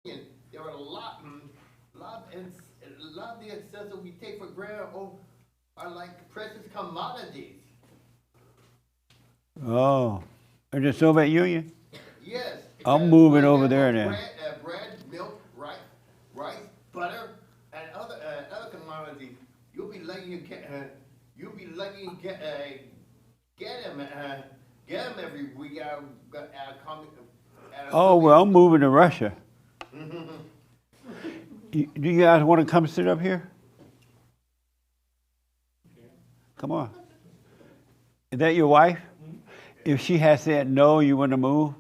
There are a lot of the assets that we take for granted are like precious commodities. Oh, in the Soviet Union? Yes. I'm moving over there now. Bread, milk, rice, butter, and other commodities. You'll be lucky to get them every week Oh, well, I'm moving to Russia. Do you guys want to come sit up here? Come on. Is that your wife? If she had said no, you wouldn't have moved?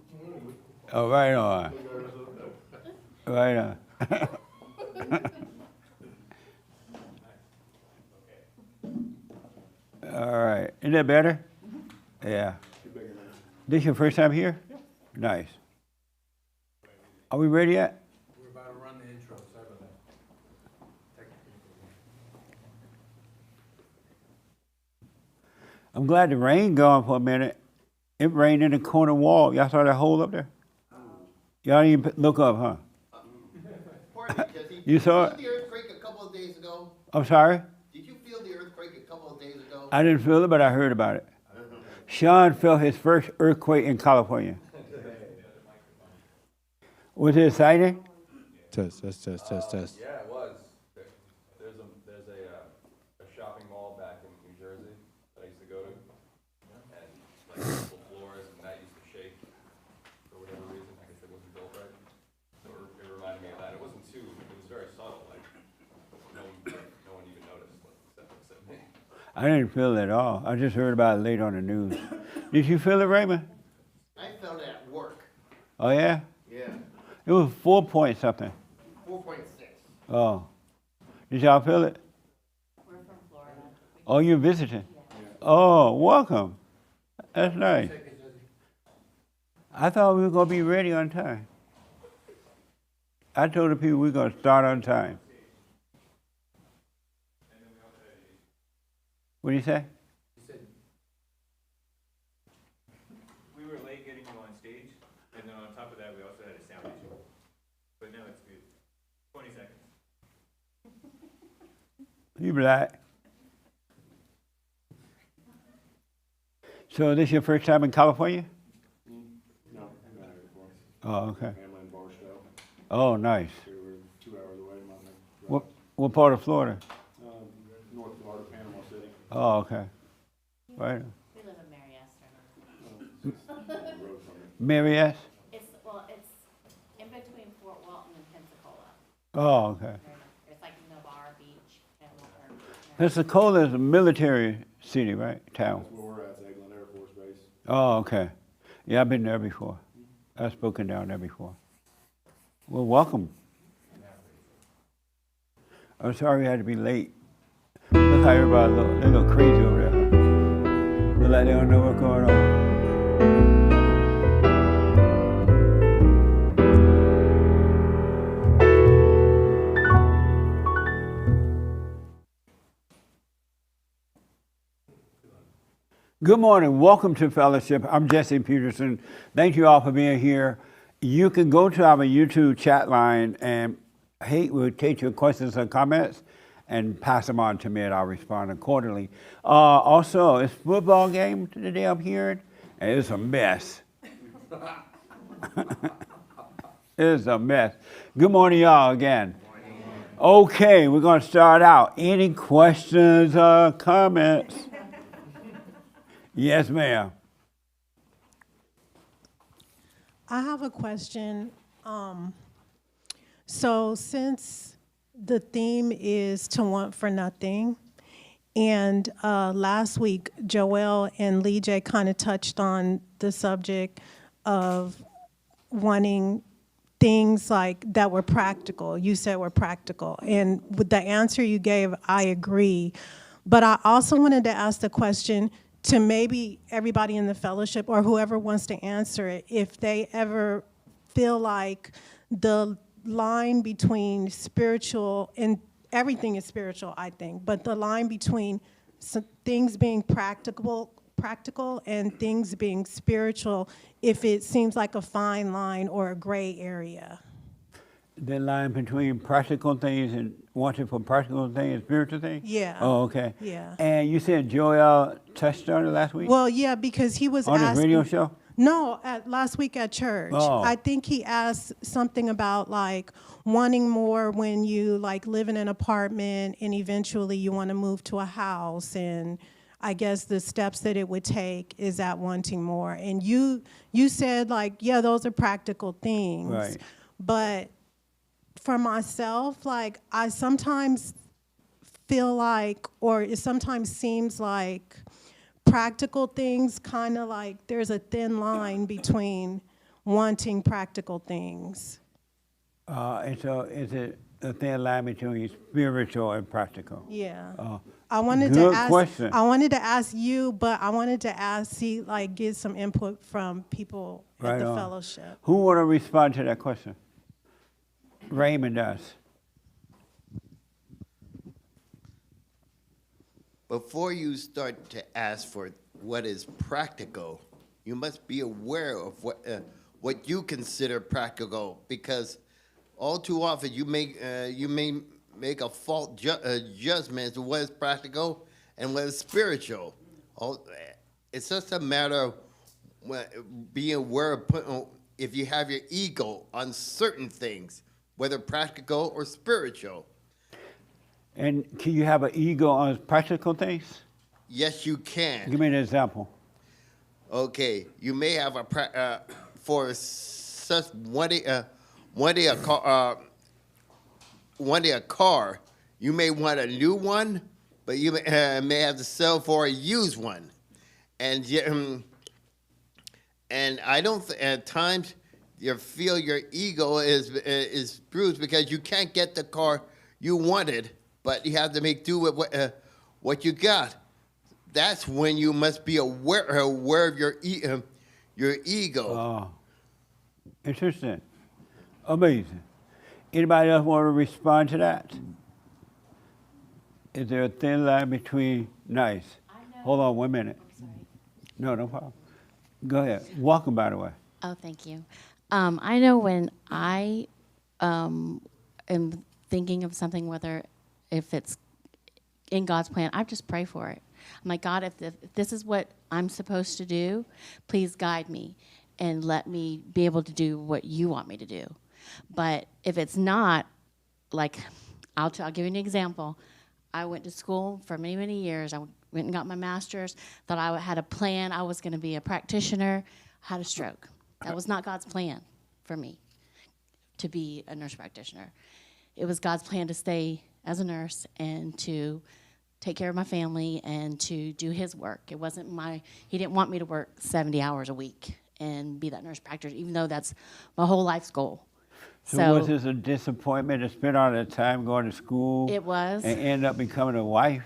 Oh, right on. Right on. All right. Isn't that better? Yeah. This your first time here? Nice. Are we ready yet? We're about to run the intro. Sorry about that. I'm glad the rain gone for a minute. It rained in the corner wall. Y'all saw that hole up there? Y'all didn't even look up, huh? You saw it? Did you feel the earthquake a couple of days ago? I'm sorry? Did you feel the earthquake a couple of days ago? I didn't feel it, but I heard about it. Sean felt his first earthquake in California. Was it exciting? Test. Yeah, it was. There's a shopping mall back in New Jersey that I used to go to, and like multiple floors, and that used to shake for whatever reason. I guess it wasn't built right, so it reminded me of that. It wasn't too. It was very subtle. Like no one even noticed, except me. I didn't feel it at all. I just heard about it late on the news. Did you feel it, Raymond? I felt it at work. Oh, yeah? Yeah. It was 4 point something. 4.6. Oh. Did y'all feel it? We're from Florida. Oh, you're visiting? Oh, welcome. That's nice. I thought we were going to be ready on time. I told the people we were going to start on time. What did you say? He said, we were late getting you on stage, and then on top of that, we also had a sound issue. But now it's good. 20 seconds. You black. So this your first time in California? No, I'm not here before. Oh, okay. Family in Barstow. Oh, nice. So we're 2 hours away. What part of Florida? North Florida, Panama City. Oh, okay. Right. We live in Mary S. Down the road from it. Mary S? It's in between Fort Walton and Pensacola. Oh, okay. It's like Navarre Beach. Pensacola is a military city, right? Town. That's where we're at, Eglin Air Force Base. Oh, okay. Yeah, I've been there before. I've spoken down there before. Well, welcome. I'm sorry we had to be late. Look how everybody look. They look crazy over there. Look like they don't know what's going on. Good morning. Welcome to Fellowship. I'm Jesse Peterson. Thank you all for being here. You can go to our YouTube chat line and we'll take your questions and comments and pass them on to me and I'll respond accordingly. Also, it's football game today I'm hearing, and it's a mess. It's a mess. Good morning, y'all, again. Okay, we're going to start out. Any questions or comments? Yes, ma'am. I have a question. So since the theme is to want for nothing, and last week Joelle and Lee J kind of touched on the subject of wanting things like that were practical. You said were practical, and with the answer you gave, I agree. But I also wanted to ask the question to maybe everybody in the fellowship or whoever wants to answer it, if they ever feel like the line between spiritual and everything is spiritual, I think, but the line between things being practical and things being spiritual, if it seems like a fine line or a gray area. The line between practical things and wanting for practical things and spiritual things? Yeah. Oh, okay. Yeah. And you said Joel touched on it last week? Well, yeah, because he was on his asking. radio show? No, last week at church. Oh. I think he asked something about like wanting more when you like live in an apartment and eventually you want to move to a house, and I guess the steps that it would take is that wanting more. And you said like, yeah, those are practical things. Right. But for myself, like I sometimes feel like, or it sometimes seems like practical things kind of like there's a thin line between wanting practical things. And so is it a thin line between spiritual and practical? Yeah. Oh, I wanted good to ask. question. I wanted to ask you, but I wanted to get some input from people Right at the on. fellowship. Who want to respond to that question? Raymond does. Before you start to ask for what is practical, you must be aware of what you consider practical, because all too often you may make a false judgment as to what is practical and what is spiritual. It's just a matter of being aware of if you have your ego on certain things, whether practical or spiritual. And can you have an ego on practical things? Yes, you can. Give me an example. Okay, you may have for such one day a car. You may want a new one, but you may have to sell for a used one, and I don't. At times, you feel your ego is bruised because you can't get the car you wanted, but you have to make do with what you got. That's when you must be aware of your ego. Oh, interesting. Amazing. Anybody else want to respond to that? Is there a thin line between nice? I know. Hold on 1 minute. I'm sorry. No problem. Go ahead. Welcome, by the way. Oh, thank you. I know when I am thinking of something, whether if it's in God's plan, I just pray for it. I'm like, God, if this is what I'm supposed to do, please guide me and let me be able to do what you want me to do. But if it's not, like, I'll give you an example. I went to school for many, many years. I went and got my master's, thought I had a plan. I was going to be a practitioner, had a stroke. That was not God's plan for me, to be a nurse practitioner. It was God's plan to stay as a nurse and to take care of my family and to do his work. It wasn't he didn't want me to work 70 hours a week and be that nurse practitioner, even though that's my whole life's goal. So was this a disappointment to spend all that time going to school? It was. And end up becoming a wife?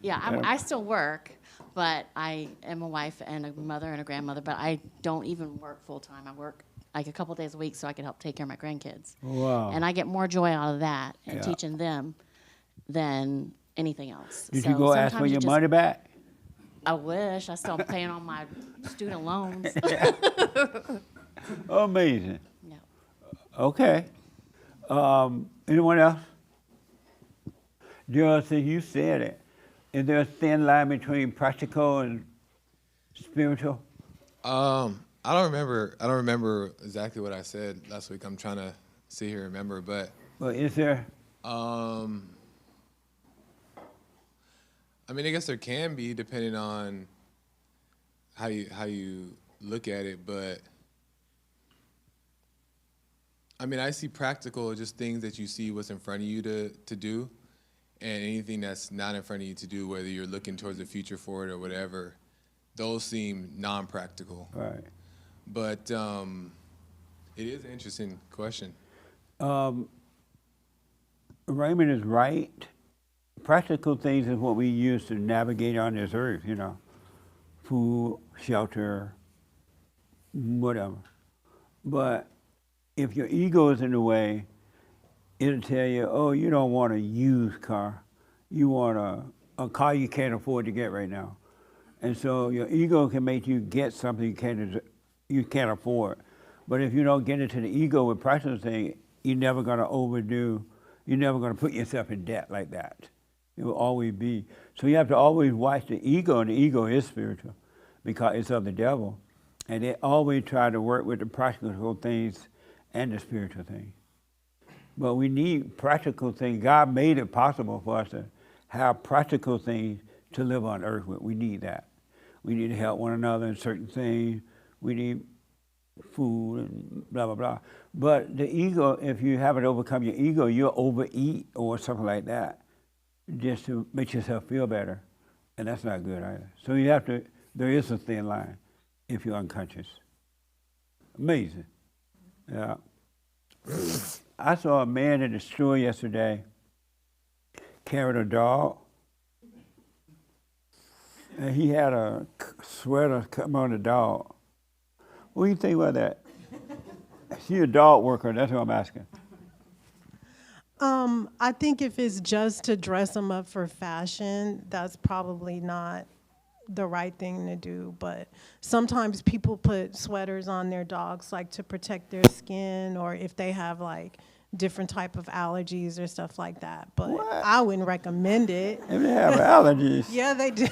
Yeah, I still work, but I am a wife and a mother and a grandmother, but I don't even work full time. I work like a couple days a week so I can help take care of my grandkids. Wow. And I get more joy out of that and Yeah. teaching them than anything else. Did So you go ask for sometimes your just- money back? I wish. I still paying on my student loans. Amazing. No. Okay. Anyone else? Joyce, you said it. Is there a thin line between practical and spiritual? I don't remember exactly what I said last week. I'm trying to see here, remember, but Well, is there? I mean, I guess there can be, depending on how you look at it, but I mean, I see practical as just things that you see what's in front of you to do, and anything that's not in front of you to do, whether you're looking towards the future for it or whatever, those seem non-practical. Right. But it is an interesting question. Raymond is right. Practical things is what we use to navigate on this earth, you know. Food, shelter, whatever. But if your ego is in the way, it'll tell you, oh, you don't want a used car. You want a car you can't afford to get right now. And so your ego can make you get something you can't afford. But if you don't get into the ego with practical things, you're never going to overdo, you're never going to put yourself in debt like that. It will always be. So you have to always watch the ego, and the ego is spiritual because it's of the devil. And they always try to work with the practical things and the spiritual things. But we need practical things. God made it possible for us to have practical things to live on earth with. We need that. We need to help one another in certain things. We need food and blah, blah, blah. But the ego, if you haven't overcome your ego, you'll overeat or something like that just to make yourself feel better. And that's not good either. So you have to, there is a thin line if you're unconscious. Amazing. Yeah. I saw a man in the store yesterday carried a dog. And he had a sweater come on the dog. What do you think about that? She's a dog worker, that's what I'm asking. I think if it's just to dress them up for fashion, that's probably not the right thing to do. But sometimes people put sweaters on their dogs like to protect their skin, or if they have like different type of allergies or stuff like that. But What? I wouldn't recommend it. If they have allergies. Yeah, they do.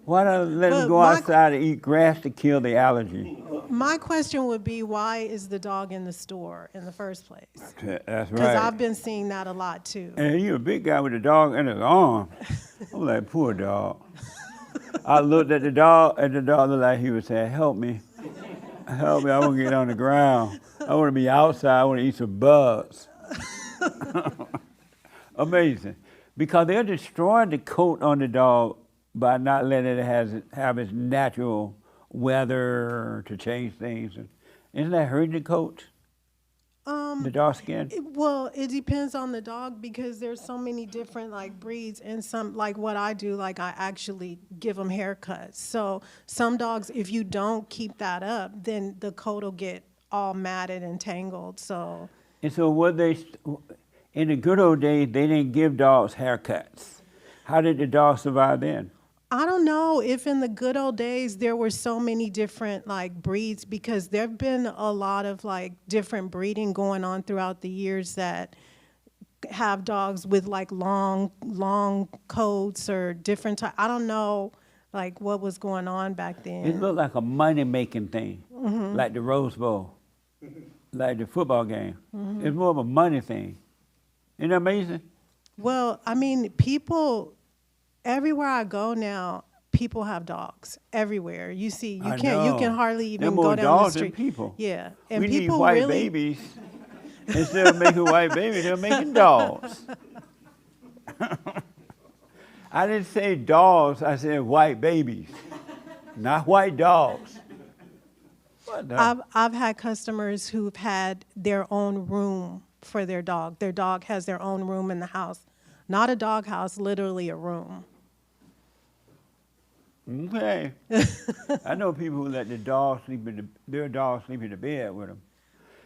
Why don't let them But go my- outside and eat grass to kill the allergy? My question would be, why is the dog in the store in the first place? That's Because right. I've been seeing that a lot too. And you're a big guy with a dog in his arm. I'm like, poor dog. I looked at the dog, and the dog looked like he was saying, help me. Help me, I want to get on the ground. I want to be outside, I want to eat some bugs. Amazing. Because they're destroying the coat on the dog by not letting it have its natural weather to change things. Isn't that hurting the coat? The dog skin? Well, it depends on the dog because there's so many different like breeds, and some like what I do, like I actually give them haircuts. So some dogs, if you don't keep that up, then the coat will get all matted and tangled. So And so in the good old days, they didn't give dogs haircuts. How did the dog survive then? I don't know if in the good old days there were so many different like breeds, because there've been a lot of like different breeding going on throughout the years that have dogs with like long coats or different I don't know like what was going on back then. It looked like a money-making thing, like the Rose Bowl, like the football game. It's more of a money thing. Isn't that amazing? Well, I mean, people everywhere I go now, people have dogs everywhere. You see, you I can know. hardly There even more go down dogs the than street. people. Yeah, and We need people white really babies. Instead of making white babies, they're making dogs. I didn't say dogs, I said white babies, not white dogs. What the? I've had customers who've had their own room for their dog. Their dog has their own room in the house. Not a dog house, literally a room. Okay. I know people who let their dog sleep in the bed with them.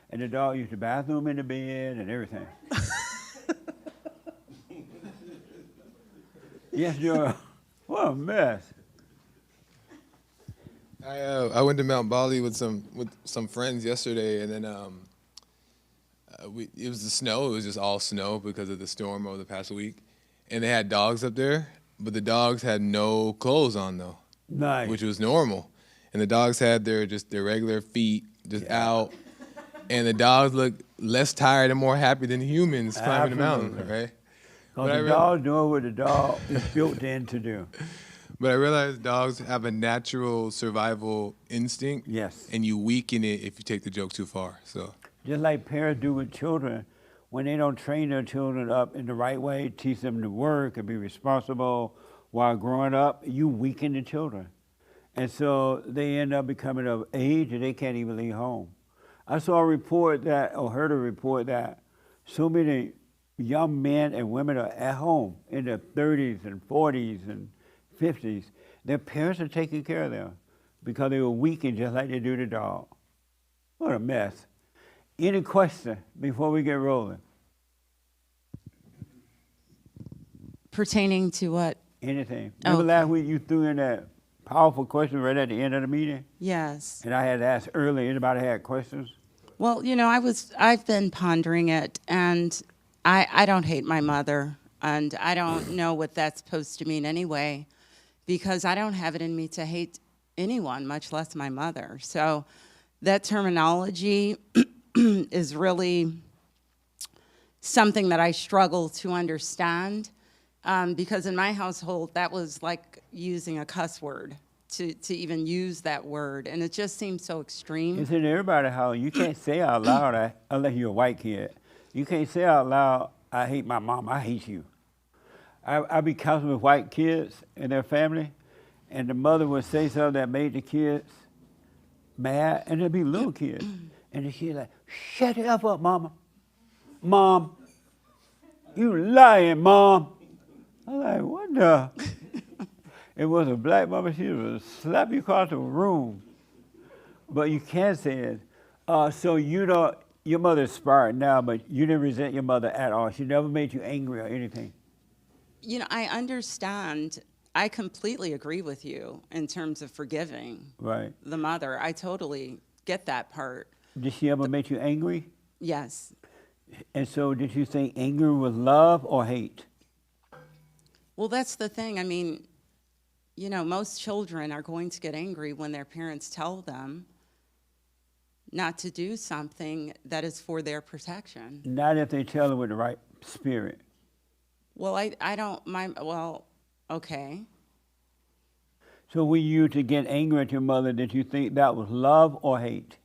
And the dog used the bathroom in the bed and everything. Yes, Joe. What a mess. I went to Mount Bali with some friends yesterday, and then it was the snow. It was just all snow because of the storm over the past week, and they had dogs up there, but the dogs had no clothes on though, Nice. which was normal, and the dogs had their regular feet just out, and the dogs looked less tired and more happy than humans climbing the mountain, Absolutely. right? Because But I the real- dog doing what the dog is built in to do. But I realized dogs have a natural survival instinct. Yes. And you weaken it if you take the joke too far. So Just like parents do with children, when they don't train their children up in the right way, teach them to work and be responsible while growing up, you weaken the children. And so they end up becoming of age and they can't even leave home. I saw a report heard a report that so many young men and women are at home in their 30s and 40s and 50s. Their parents are taking care of them because they were weakened just like they do the dog. What a mess. Any question before we get rolling? Pertaining to what? Anything? Oh. Remember last week you threw in that powerful question right at the end of the meeting, Yes. and I had asked earlier, anybody had questions? Well, I've been pondering it, and I don't hate my mother, and I don't know what that's supposed to mean anyway, because I don't have it in me to hate anyone, much less my mother. So that terminology is really something that I struggle to understand, because in my household, that was like using a cuss word to even use that word, and it just seems so extreme. It's in everybody's house. You can't say out loud, unless you're a white kid. You can't say out loud, I hate my mom, I hate you. I be counseling with white kids and their family, and the mother would say something that made the kids mad, and there'd be little kids. And the kid like, shut the F up, mama. Mom, you lying, Mom. I'm like, what the? It was a black mama, she would slap you across the room. But you can't say it. So your mother's sparred now, but you didn't resent your mother at all. She never made you angry or anything. I understand. I completely agree with you in terms of forgiving Right. the mother. I totally get that part. Did she ever make you angry? Yes. And so did you think anger was love or hate? Well, that's the thing. I mean, most children are going to get angry when their parents tell them not to do something that is for their protection. Not if they tell her with the right spirit. Well, I don't mind. Well, okay. So when you to get angry at your mother, did you think that was love or hate?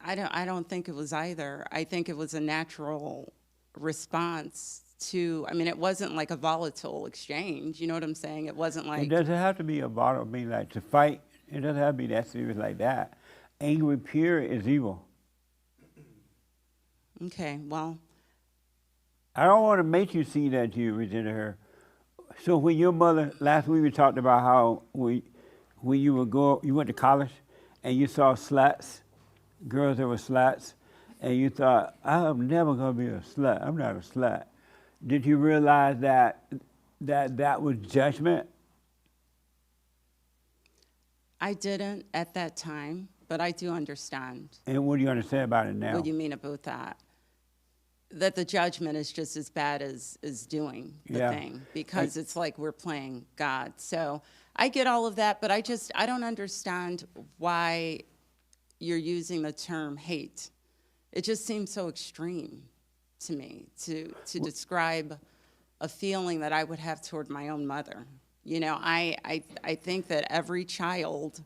I don't think it was either. I think it was a natural response to, it wasn't like a volatile exchange. You know what I'm saying? It wasn't It like, doesn't have to be a bottle, mean like to fight. It doesn't have to be that serious like that. Angry pure is evil. okay, well, I don't want to make you see that you resented her. So when your mother, last week we talked about how when you went to college and you saw sluts, girls that were sluts, and you thought, I'm never going to be a slut. I'm not a slut. Did you realize that was judgment? I didn't at that time, but I do understand And what do you understand about it now? what you mean about that. That the judgment is just as bad as doing the Yeah. thing, because it's like we're playing God. So I get all of that, but I don't understand why you're using the term hate. It just seems so extreme to me to describe a feeling that I would have toward my own mother. I think that every child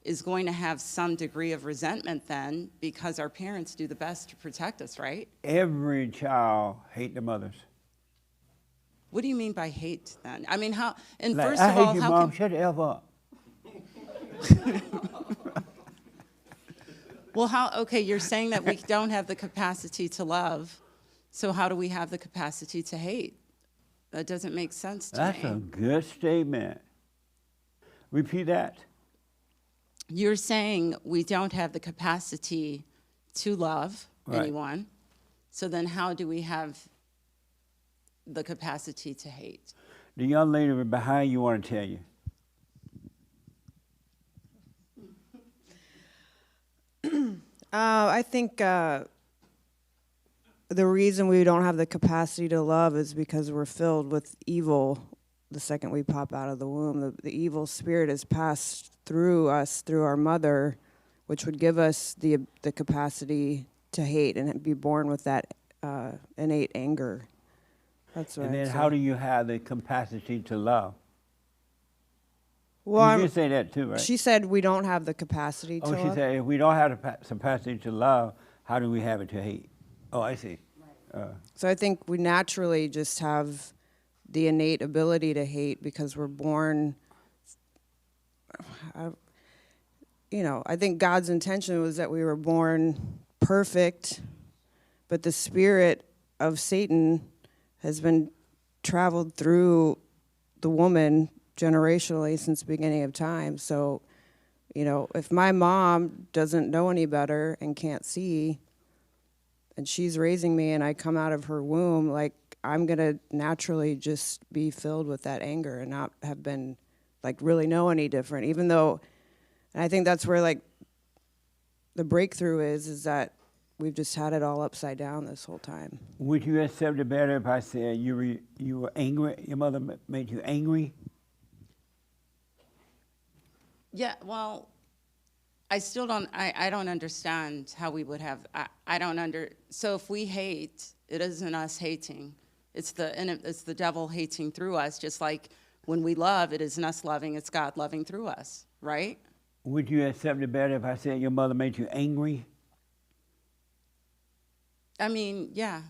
is going to have some degree of resentment then, because our parents do the best to protect us, right? Every child hate the mothers. What do you mean by hate then? I mean, how, and Like, first I of hate all, you, how Mom. can, Shut the F up. well, okay, you're saying that we don't have the capacity to love, so how do we have the capacity to hate? That doesn't make sense to That's a me. good statement. Repeat that. You're saying we don't have the capacity to love Right. anyone, so then how do we have the capacity to hate? The young lady behind you want to tell you. I think the reason we don't have the capacity to love is because we're filled with evil the second we pop out of the womb. The evil spirit is passed through us, through our mother, which would give us the capacity to hate and be born with that innate anger. That's what And then I'd how say. do you have the capacity to love? Well, You did say that too, right? she said we don't have the capacity to Oh, she love. said if we don't have the capacity to love, how do we have it to hate? Oh, I see. So I think we naturally just have the innate ability to hate because we're born. I think God's intention was that we were born perfect, but the spirit of Satan has been traveled through the woman generationally since the beginning of time. So, if my mom doesn't know any better and can't see, and she's raising me and I come out of her womb, like, I'm going to naturally just be filled with that anger and not have been, like, really know any different, even though, and I think that's where, like, the breakthrough is that we've just had it all upside down this whole time. Would you accept it better if I said you were angry, your mother made you angry? Yeah, well, I still don't, I don't understand how we would have, I don't so if we hate, it isn't us hating. It's the devil hating through us, just like when we love, it isn't us loving, it's God loving through us, right? Would you accept it better if I said your mother made you angry? I mean, yeah.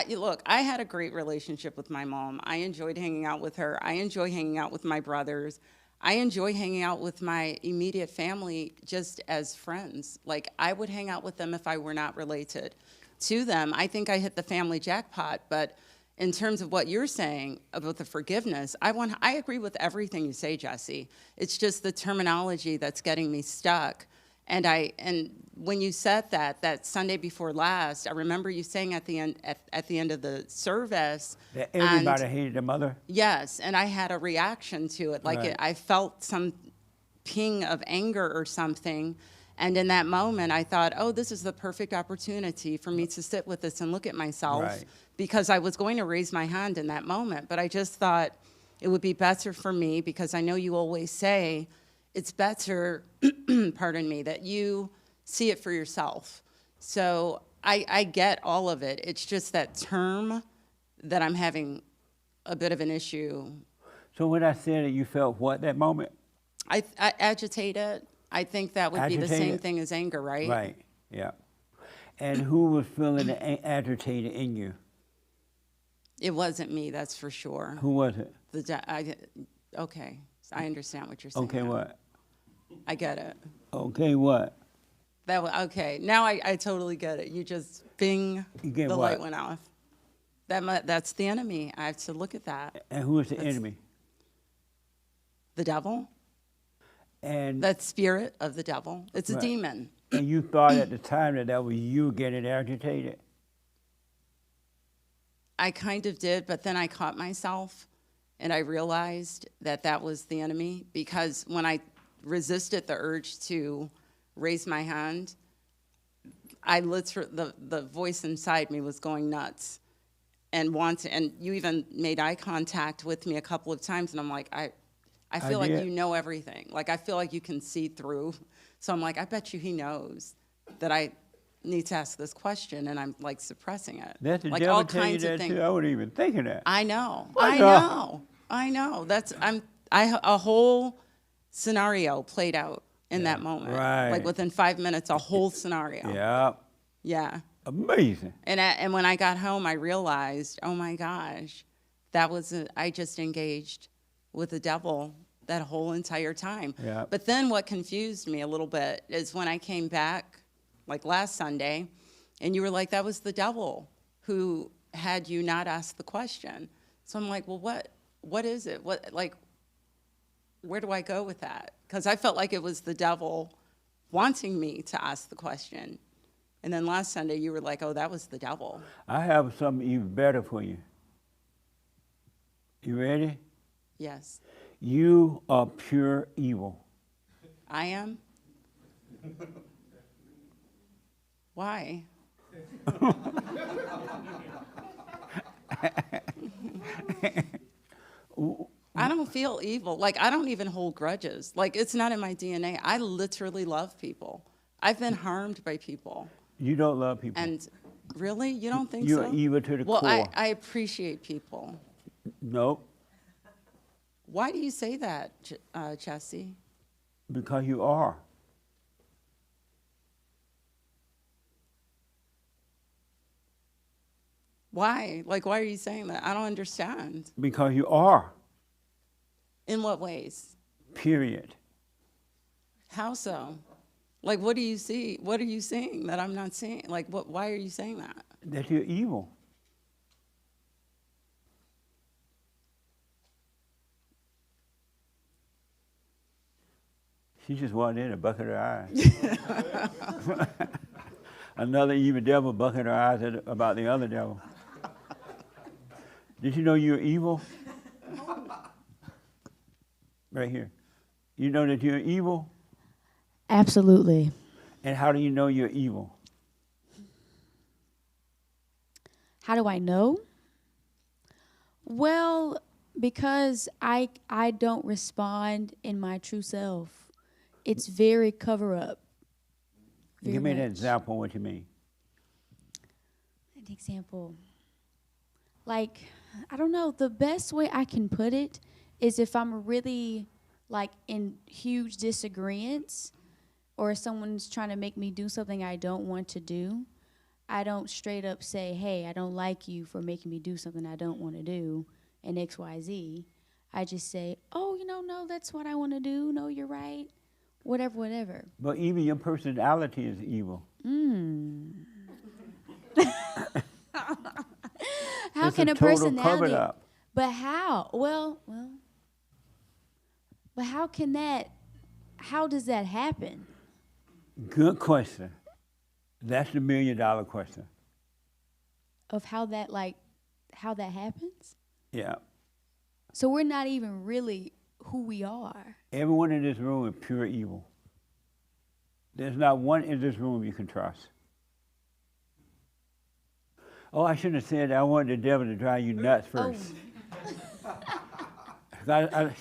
Look, I had a great relationship with my mom. I enjoyed hanging out with her. I enjoy hanging out with my brothers. I enjoy hanging out with my immediate family just as friends. Like, I would hang out with them if I were not related to them. I think I hit the family jackpot, but in terms of what you're saying about the forgiveness, I agree with everything you say, Jesse. It's just the terminology that's getting me stuck. And when you said that Sunday before last, I remember you saying at the end of the service That everybody hated their mother? Yes, and I had a reaction to it. Like, Right. I felt some ping of anger or something. And in that moment, I thought, oh, this is the perfect opportunity for me to sit with this and look at myself. Right. Because I was going to raise my hand in that moment. But I just thought it would be better for me, because I know you always say it's better, pardon me, that you see it for yourself. So I get all of it. It's just that term that I'm having a bit of an issue. So when I said it, you felt what that moment? I agitated. I think that would be the same Agitated? thing as anger, right? Right, yeah. And who was feeling agitated in you? It wasn't me, that's for sure. Who was it? Okay, I understand what you're saying. Okay, now. what? I get it. Okay, what? Okay, now I totally get it. You just bing, You get the what? light went off. That's the enemy. I have to look at that. And who is the enemy? The devil, And that spirit of the devil. It's a Right. demon. and you thought at the time that was you getting agitated? I kind of did, but then I caught myself and I realized that was the enemy, because when I resisted the urge to raise my hand, I literally, the voice inside me was going nuts and you even made eye contact with me a couple of times, and I'm like, I feel like did. you know everything. Like, I feel like you can see through. So I'm like, I bet you he knows that I need to ask this question, and I'm like suppressing it. That's the like devil all tell you kinds of that things. too? I wouldn't even think of that. I know. What I the- know. I know. A whole scenario played out in that moment. Right. Like within 5 minutes, a whole scenario. Yeah, Yeah. amazing. And when I got home, I realized, oh my gosh, I just engaged with the devil that whole entire time. Yeah. But then what confused me a little bit is when I came back, like last Sunday, and you were like, that was the devil who had you not ask the question. So I'm like, well, what is it? Where do I go with that? Because I felt like it was the devil wanting me to ask the question. And then last Sunday, you were like, oh, that was the devil. I have something even better for you. You ready? Yes, You are pure evil. I am. Why? I don't feel evil. Like, I don't even hold grudges. Like, it's not in my DNA. I literally love people. I've been harmed by people. You don't love people. And really? You don't think You're so? evil to the well, core. I appreciate people. Nope, Why do you say that, Jesse? because you are. Why? Like, why are you saying that? I don't understand. Because you are, In what ways? period. How so? Like, what do you see? What are you seeing that I'm not seeing? Like, why are you saying that? That you're evil. She just walked in a bucket her eyes. Another evil devil bucket her eyes about the other devil. Did you know you're evil? Right here. You know that you're evil? Absolutely. And how do you know you're evil? How do I know? Well, because I don't respond in my true self. It's very cover up. Very Give me an much. example of what you mean. An example. Like, I don't know, the best way I can put it is if I'm really like in huge disagreements or someone's trying to make me do something I don't want to do, I don't straight up say, hey, I don't like you for making me do something I don't want to do and XYZ. I just say, oh, no, that's what I want to do. No, you're right. Whatever. But even your personality is evil. How It's can a a total personality? cover-up. But how? Well. But how does that happen? Good question. That's the $1 million question. Of how that happens? Yeah. So we're not even really who we are. Everyone in this room is pure evil. There's not one in this room you can trust. Oh, I shouldn't have said that. I wanted the devil to drive you nuts first.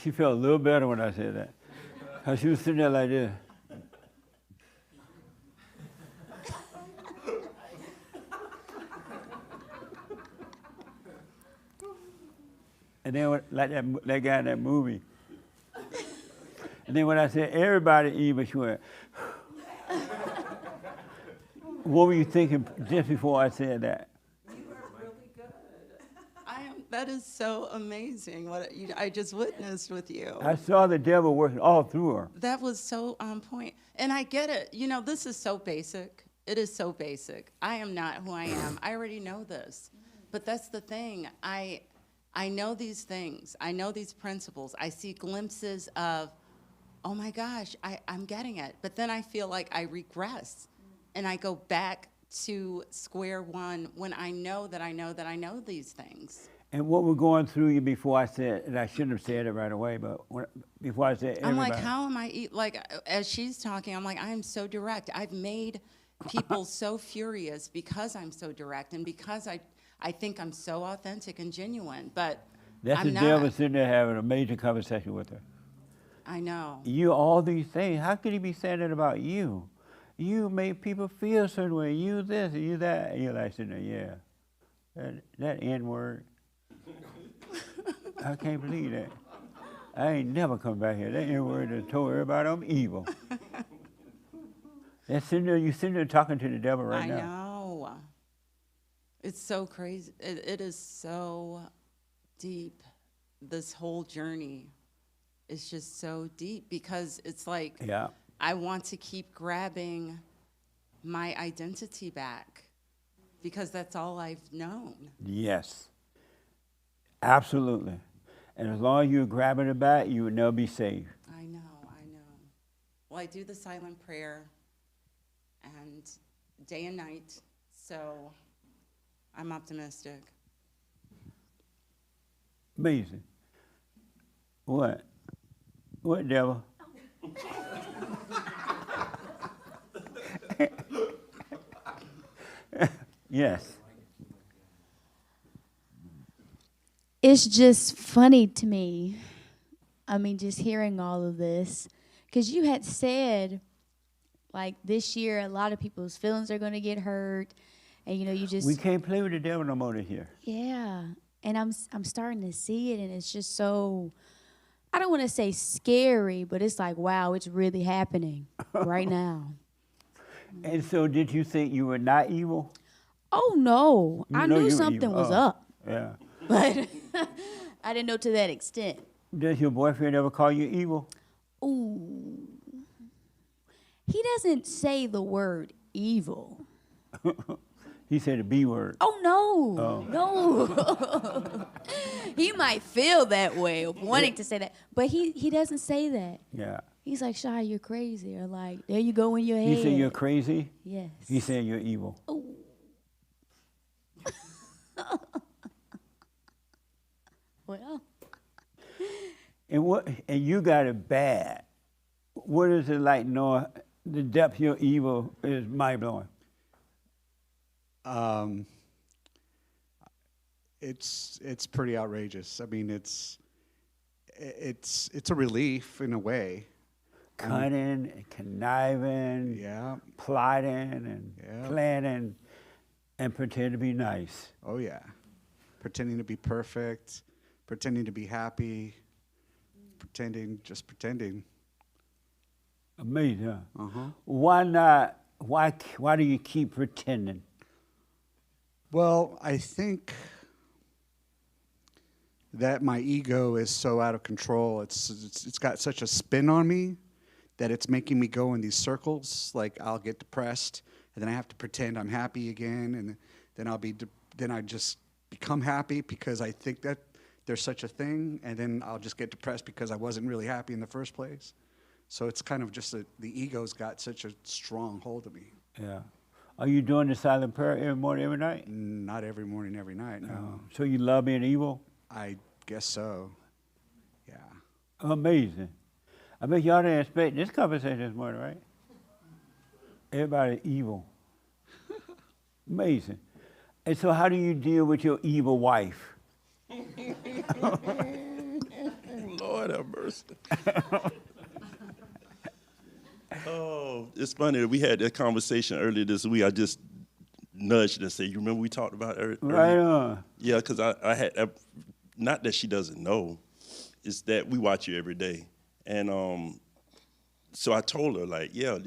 She felt a little better when I said that. 'Cause she was sitting there like this. And then like that guy in that movie. And then when I said everybody evil, she went. What were you thinking just before I said that? That is so amazing what I just witnessed with you. I saw the devil working all through her. That was so on point. And I get it. This is so basic. It is so basic. I am not who I am. I already know this. But that's the thing. I know these things. I know these principles. I see glimpses of, oh my gosh, I'm getting it. But then I feel like I regress. And I go back to square one when I know that I know that I know these things. And what we're going through you before I said, and I shouldn't have said it right away, but before I said I'm everybody. like, how am I, like, as she's talking, I'm like, I am so direct. I've made people so furious because I'm so direct and because I think I'm so authentic and genuine, but That's I'm the not. devil sitting there having a major conversation with her. I know. You all these things. How could he be saying that about you? You make people feel a certain way. You this, you that. And you're like sitting there, yeah. That N-word. I can't believe that. I ain't never come back here. That N-word that told everybody I'm evil. That's sitting there, you sitting there talking to the devil right now. I know. It's so crazy. It is so deep. This whole journey is just so deep because it's like Yeah. I want to keep grabbing my identity back because that's all I've known. Yes. Absolutely. And as long as you're grabbing it back, you will never be saved. I know. Well, I do the silent prayer and day and night, so I'm optimistic. Amazing. What? What, devil? Yes. It's just funny to me. I mean, just hearing all of this. Because you had said, like, this year, a lot of people's feelings are going to get hurt. And, you just... We can't play with the devil no more this year. Yeah. And I'm starting to see it, and it's just so... I don't want to say scary, but it's like, wow, it's really happening right now. And so did you think you were not evil? Oh, no. You I know knew you were something evil. was Oh, up. Yeah. But I didn't know to that extent. Does your boyfriend ever call you evil? Ooh. He doesn't say the word evil. He said the B word. Oh, no. No. He might feel that way, wanting to say that. But he doesn't say that. Yeah. He's like, Shy, you're crazy. Or like, there you go in your head. He said you're crazy. Yes. He said you're evil. Ooh. Well, And you got it bad. What is it like knowing the depth of your evil is mind blowing? It's pretty outrageous. I mean, it's a relief in a way. Cunning, and conniving, Yeah. plotting, and Yeah. planning, and pretend to be nice. Oh yeah. Pretending to be perfect, pretending to be happy, just pretending. Amazing, huh? Uh-huh. Why not? Why do you keep pretending? Well, I think that my ego is so out of control. It's got such a spin on me that it's making me go in these circles. Like I'll get depressed, and then I have to pretend I'm happy again, and then then I just become happy because I think that there's such a thing, and then I'll just get depressed because I wasn't really happy in the first place. So it's kind of just the ego's got such a strong hold of me. Yeah. Are you doing the silent prayer every morning, every night? Not every morning, every night, no. So you love being evil? I guess so. Yeah. Amazing. I bet y'all didn't expect this conversation this morning, right? Everybody evil. Amazing. And so how do you deal with your evil wife? Lord have mercy. Oh, it's funny that we had that conversation earlier this week. I just nudged and said, "You remember we talked about earlier?" Right on. Yeah, because I had not that she doesn't know, it's that we watch you every day, and so I told her like, yeah,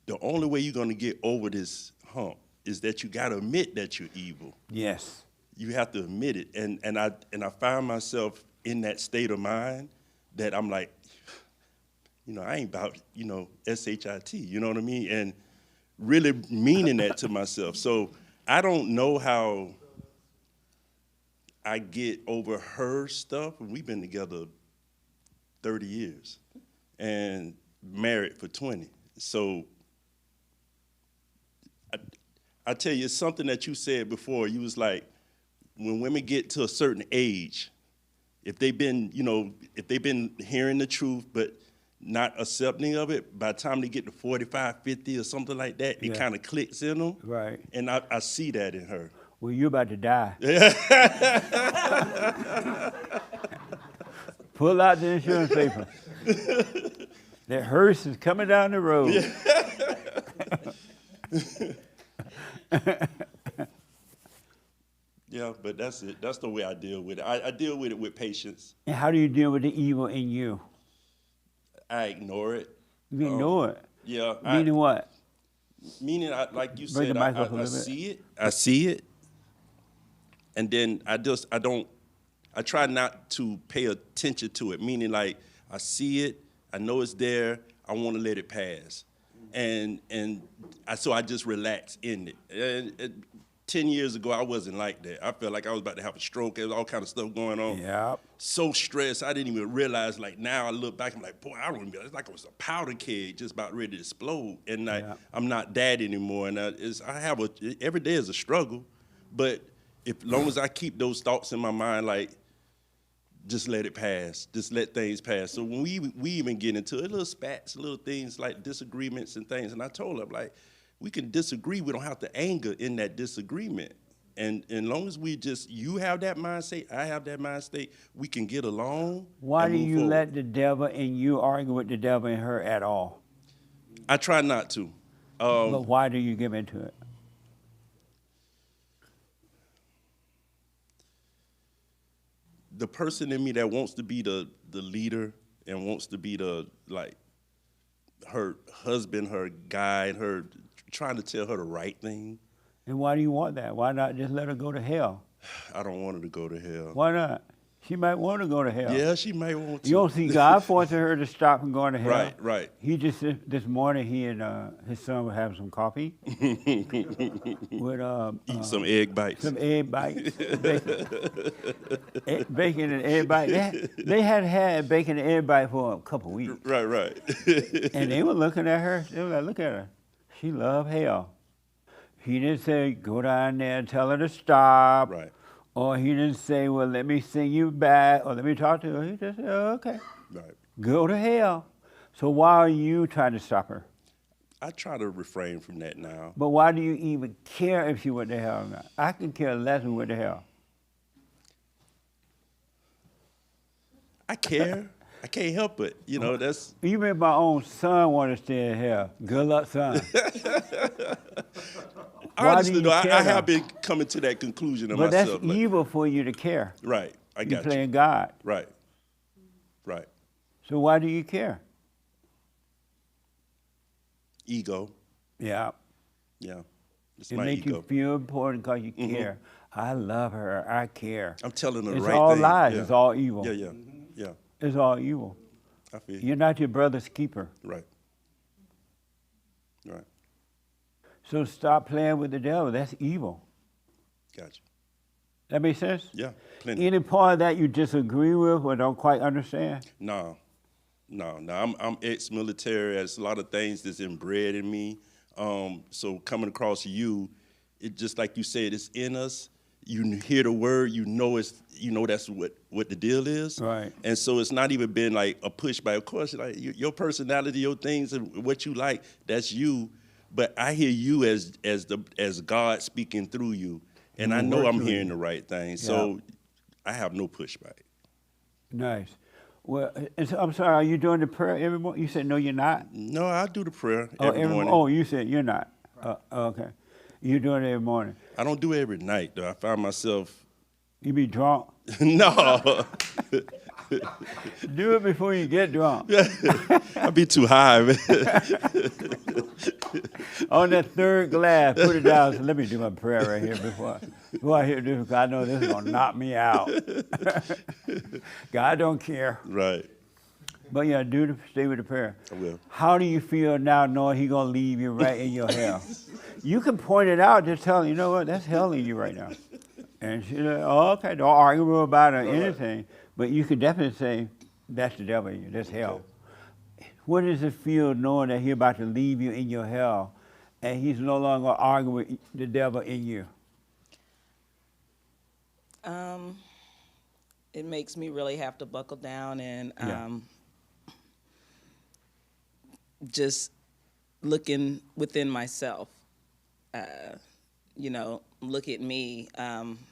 the only way you're gonna get over this hump is that you gotta admit that you're evil. Yes. You have to admit it, and I find myself in that state of mind that I'm like, I ain't about, SHIT, you know what I mean? And really meaning that to myself. So I don't know how I get over her stuff. We've been together 30 years and married for 20. So I tell you, it's something that you said before. You was like, when women get to a certain age, if they've been hearing the truth, but not accepting of it, by the time they get to 45, 50 or something like that, it kind of clicks in them. Right. And I see that in her. Well, you're about to die. Pull out the insurance paper. The hearse is coming down the road. Yeah, but that's it. That's the way I deal with it. I deal with it with patience. And how do you deal with the evil in you? I ignore it. You ignore it. Yeah. Meaning what? Meaning, like you Bring said, the mic up a I little bit. see it. I see it. And then I try not to pay attention to it. Meaning, like, I see it. I know it's there. I want to let it pass. So I just relax in it. And 10 years ago, I wasn't like that. I felt like I was about to have a stroke. There was all kind of stuff going on. Yep. So stressed, I didn't even realize, like, now I look back, I'm like, boy, I don't even, it's like it was a powder keg just about ready to explode. And I'm not that anymore. And every day is a struggle. But as long as I keep those thoughts in my mind, like, just let it pass. Just let things pass. So when we even get into it, little spats, little things like disagreements and things. And I told her, like, we can disagree. We don't have to anger in that disagreement. And as long as you have that mind state, I have that mind state, we can get along. Why and do move you forward. let the devil and you argue with the devil and her at all? I try not to. But why do you give into it? The person in me that wants to be the leader and wants to be her husband, her guide, her trying to tell her the right thing. And why do you want that? Why not just let her go to hell? I don't want her to go to hell. Why not? She might want to go to hell. Yeah, she might want to. You don't see God forcing her to stop from going to hell. Right. He just this morning he and his son were having some coffee with Eat some egg bites. some egg bites, bacon and egg bite. They hadn't had bacon and egg bite for a couple weeks, Right. and they were looking at her. They were like, "Look at her, she loved hell." He didn't say go down there and tell her to stop, Right. Or he didn't say, well, let me sing you back, or let me talk to her. He just said, oh, okay, Right. go to hell. So why are you trying to stop her? I try to refrain from that now. But why do you even care if she went to hell or not? I can care less who went to hell. I care. I can't help it. You know, that's Even my own son wanted to stay in hell. Good luck, son. honestly though, I care, have though? been coming to that conclusion of But that's myself. Like, evil for you to care. right. I You're got you. playing God. Right. Right. So why do you care? Ego. Yeah. Yeah. It's It my makes ego. you feel important because you care. I love her. I care. I'm telling her the It's right all thing. lies. Yeah. It's all evil. Yeah, yeah. Yeah. It's all evil. I feel you. You're not your brother's keeper. Right. Right. So stop playing with the devil. That's evil. Gotcha. That makes sense? Yeah. Plenty. Any part of that you disagree with or don't quite understand? No. I'm ex-military. There's a lot of things that's inbred in me. So coming across you, it just like you said, it's in us. You hear the word, you know that's what the deal is. Right. And so it's not even been like a pushback. Of course, like your personality, your things, and what you like, that's you. But I hear you as God speaking through you, and I know I'm hearing the right thing. So I have no pushback. Nice. Well, I'm sorry, are you doing the prayer every morning? You said, no, you're not? No, I do the prayer every morning. Oh, you said you're not. Okay. You're doing it every morning. I don't do it every night, though. I find myself, You be drunk? no. Do it before you get drunk. I be too high, man. On that third glass, put it down. So let me do my prayer right here before I hear this, because I know this is going to knock me out. God don't care. Right. But yeah, stay with the prayer. I will. How do you feel now knowing He's going to leave you right in your hell? You can point it out, just tell him, you know what, that's hell in you right now. And she's like, oh, okay, don't argue about it or anything. But you can definitely say, that's the devil in you, that's hell. What does it feel knowing that He's about to leave you in your hell and He's no longer arguing with the devil in you? It makes me really have to buckle down and just looking within myself. Look at me,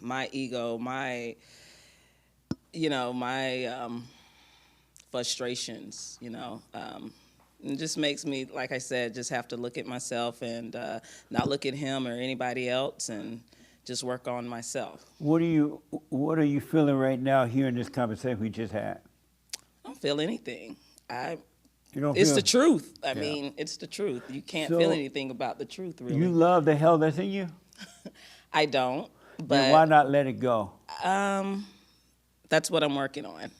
my ego, my frustrations, it just makes me, like I said, just have to look at myself and not look at him or anybody else and just work on myself. What are you feeling right now hearing this conversation we just had? I don't feel anything. You don't It's feel, the truth. I Yeah. mean, it's the truth. You can't So, feel anything about the truth, really. you love the hell that's in you? I don't, Then why but not let it go? that's what I'm working on.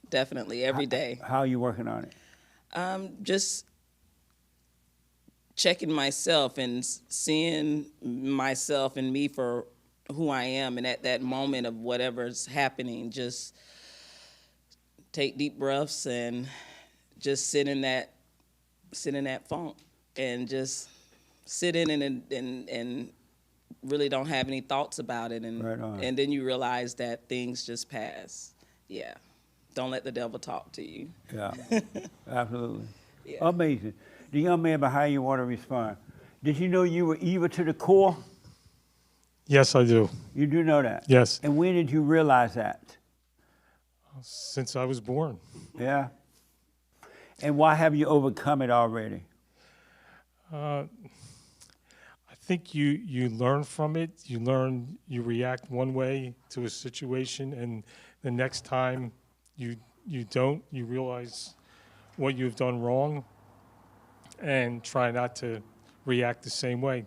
Definitely, every day. How are you working on it? Just checking myself and seeing myself and me for who I am, and at that moment of whatever's happening, just take deep breaths and just sit in that funk and just sit in and really don't have any thoughts about it, and Right on. and then you realize that things just pass. Yeah, don't let the devil talk to you. Yeah, absolutely. Yeah. Amazing. The young man behind you want to respond. Did you know you were evil to the core? Yes, I do. You do know that? Yes. And when did you realize that? Since I was born. Yeah? And why have you overcome it already? I think you learn from it. You react one way to a situation, and the next time you don't. You realize what you've done wrong and try not to react the same way.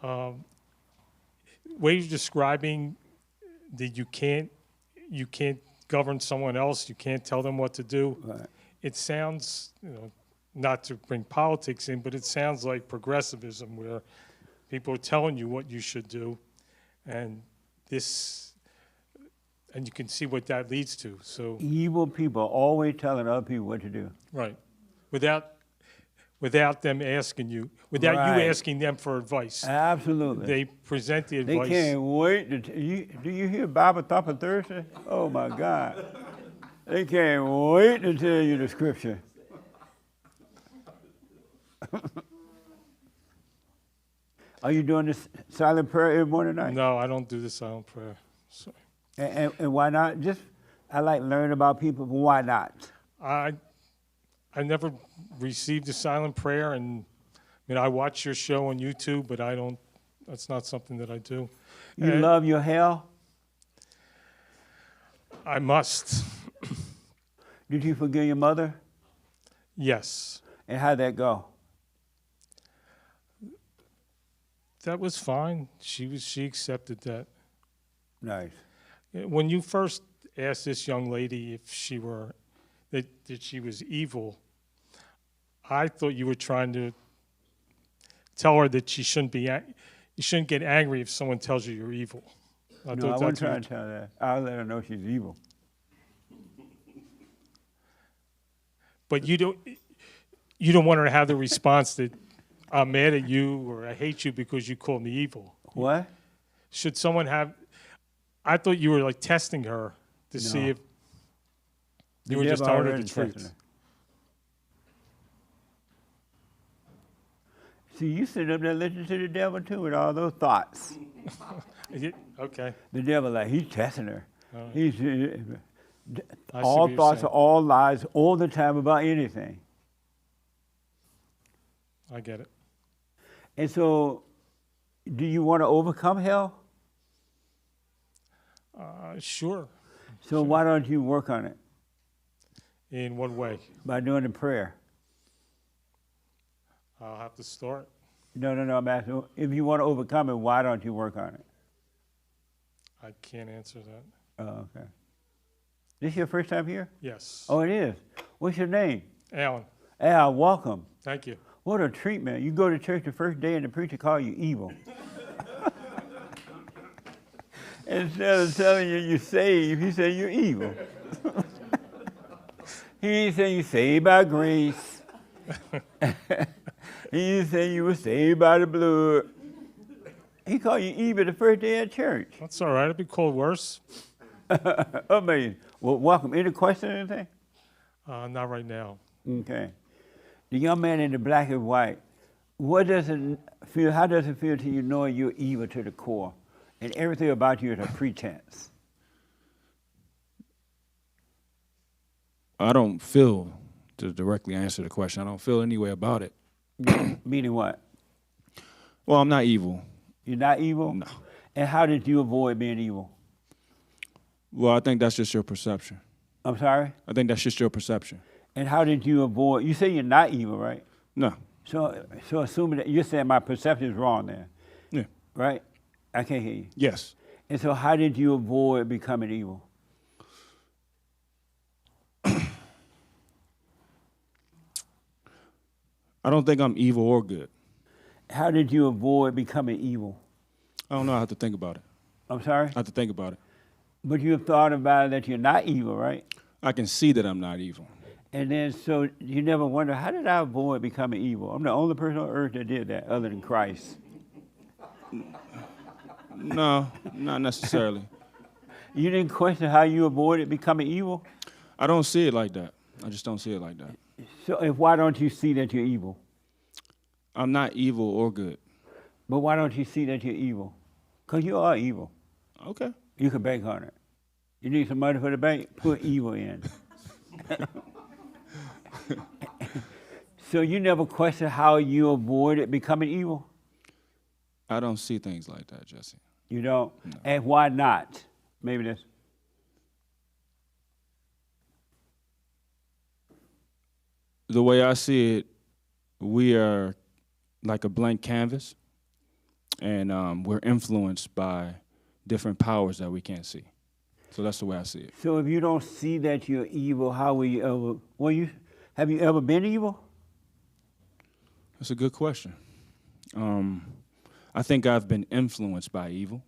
Way you're describing that you can't govern someone else, you can't tell them what to do. Right. It sounds, not to bring politics in, but it sounds like progressivism, where people are telling you what you should do, and you can see what that leads to. So Evil people are always telling other people what to do. right, without without them asking you, without Right. you asking them for advice. Absolutely. They present the They advice. can't wait to. Do you hear Bible Thumper Thursday? Oh my God. They can't wait to tell you the scripture. Are you doing this silent prayer every morning night? No, I don't do the silent prayer. So And why not? Just I like learning about people, but why not? I never received a silent prayer, and I mean, I watch your show on YouTube, but I don't. That's not something that I do. You And love your hell? I must. Did you forgive your mother? Yes, And how'd that go? that was fine. She accepted that. Nice. When you first asked this young lady if she were that she was evil, I thought you were trying to tell her that she shouldn't be. You shouldn't get angry if someone tells you you're evil. No, I thought wasn't that's what trying to tell that. I'll let her know she's evil. But you don't want her to have the response that I'm mad at you or I hate you because you called me evil. What? Should someone have? I thought you were like testing her to see if you were just telling her the truth. See, you sit up there listening to the devil too with all those thoughts. Okay. The devil, like, he's testing her. All right. He's I see all what you're thoughts saying. are all lies all the time about anything. I get it. And so, do you want to overcome hell? Sure. So why don't you work on it In what way? by doing the prayer? I'll have to start. No, I'm asking, if you want to overcome it, why don't you work on it? I can't answer that. Oh, okay. This your first time here? Yes. Oh, it is. What's your name? Alan, Al, welcome. thank you. What a treatment. You go to church the first day and the preacher call you evil. Instead of telling you you're saved, he said you're evil. He ain't saying you're saved by grace. He ain't saying you were saved by the blood. He called you evil the first day at church. That's all right. It'd be called worse. Amazing. Well, welcome. Any question or anything? Not right now. Okay. The young man in the black and white, what does it feel, how does it feel to you knowing you're evil to the core and everything about you is a pretense? I don't feel, to directly answer the question, I don't feel any way about it. Meaning what? Well, I'm not evil. You're not evil? No. And how did you avoid being evil? Well, I think that's just your perception. I'm sorry? I think that's just your perception. And how did you avoid, you say you're not evil, right? No. So assuming that, you're saying my perception is wrong then, Yeah. right? I can't hear you. Yes. And so how did you avoid becoming evil? I don't think I'm evil or good. How did you avoid becoming evil? I don't know. I have to think about it. I'm sorry? I have to think about it. But you have thought about it that you're not evil, right? I can see that I'm not evil. And then so you never wonder, how did I avoid becoming evil? I'm the only person on earth that did that other than Christ. No, not necessarily. You didn't question how you avoided becoming evil? I don't see it like that. I just don't see it like that. So why don't you see that you're evil? I'm not evil or good. But why don't you see that you're evil? Because you are evil. Okay. You can bank on it. You need some money for the bank? Put evil in. So you never question how you avoided becoming evil? I don't see things like that, Jesse. You don't? No. And why not? Maybe this. The way I see it, we are like a blank canvas, and we're influenced by different powers that we can't see. So that's the way I see it. So if you don't see that you're evil, how will you ever, have you ever been evil? That's a good question. I think I've been influenced by evil,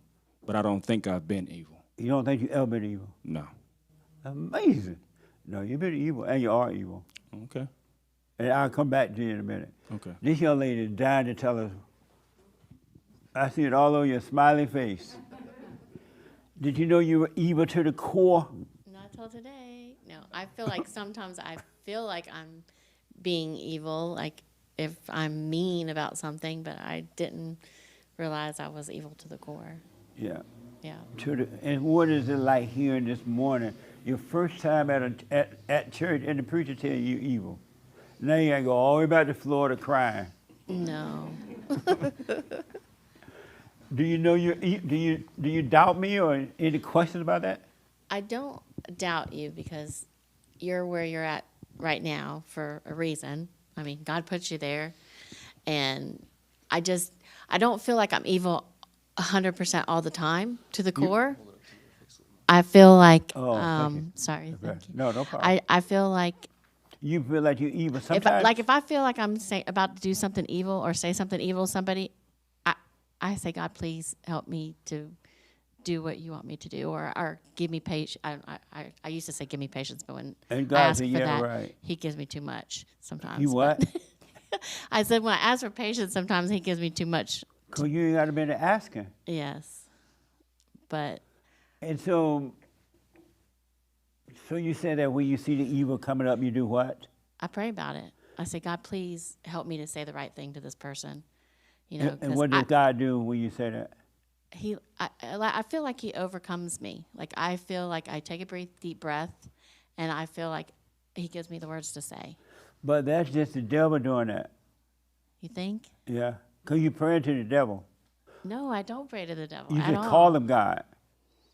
but I don't think I've been evil. You don't think you've ever been evil? No. Amazing. No, you've been evil, and you are evil. Okay. And I'll come back to you in a minute. Okay. This young lady is dying to tell us. I see it all over your smiley face. Did you know you were evil to the core? Not till today. No, I feel like sometimes I feel like I'm being evil, like if I'm mean about something, but I didn't realize I was evil to the core. Yeah. Yeah. And what is it like hearing this morning, your first time at church, and the preacher tell you evil? Now you gotta go all the way back to Florida crying. No. Do you know do you doubt me or any questions about that? I don't doubt you because you're where you're at right now for a reason. I mean, God put you there. And I don't feel like I'm evil 100% all the time to the core. I feel like, thank you. sorry, Okay. thank you. No problem. I feel like You feel like you're evil sometimes? if I feel like I'm about to do something evil or say something evil to somebody, I say, God, please help me to do what you want me to do, or give me patience. I used to say give me patience, but when And I God ask said, for yeah, that, right. He gives me too much sometimes. You what? I said when I ask for patience, sometimes He gives me too much. Because you ain't got to be asking. Yes, but And so you said that when you see the evil coming up, you do what? I pray about it. I say, God, please help me to say the right thing to this person. You know, And what does God do when you say that? I feel like He overcomes me. Like I feel like I take a deep breath, and I feel like He gives me the words to say. But that's just the devil doing that. You think? Yeah. Because you praying to the devil. No, I don't pray to the devil You at just all. call him God.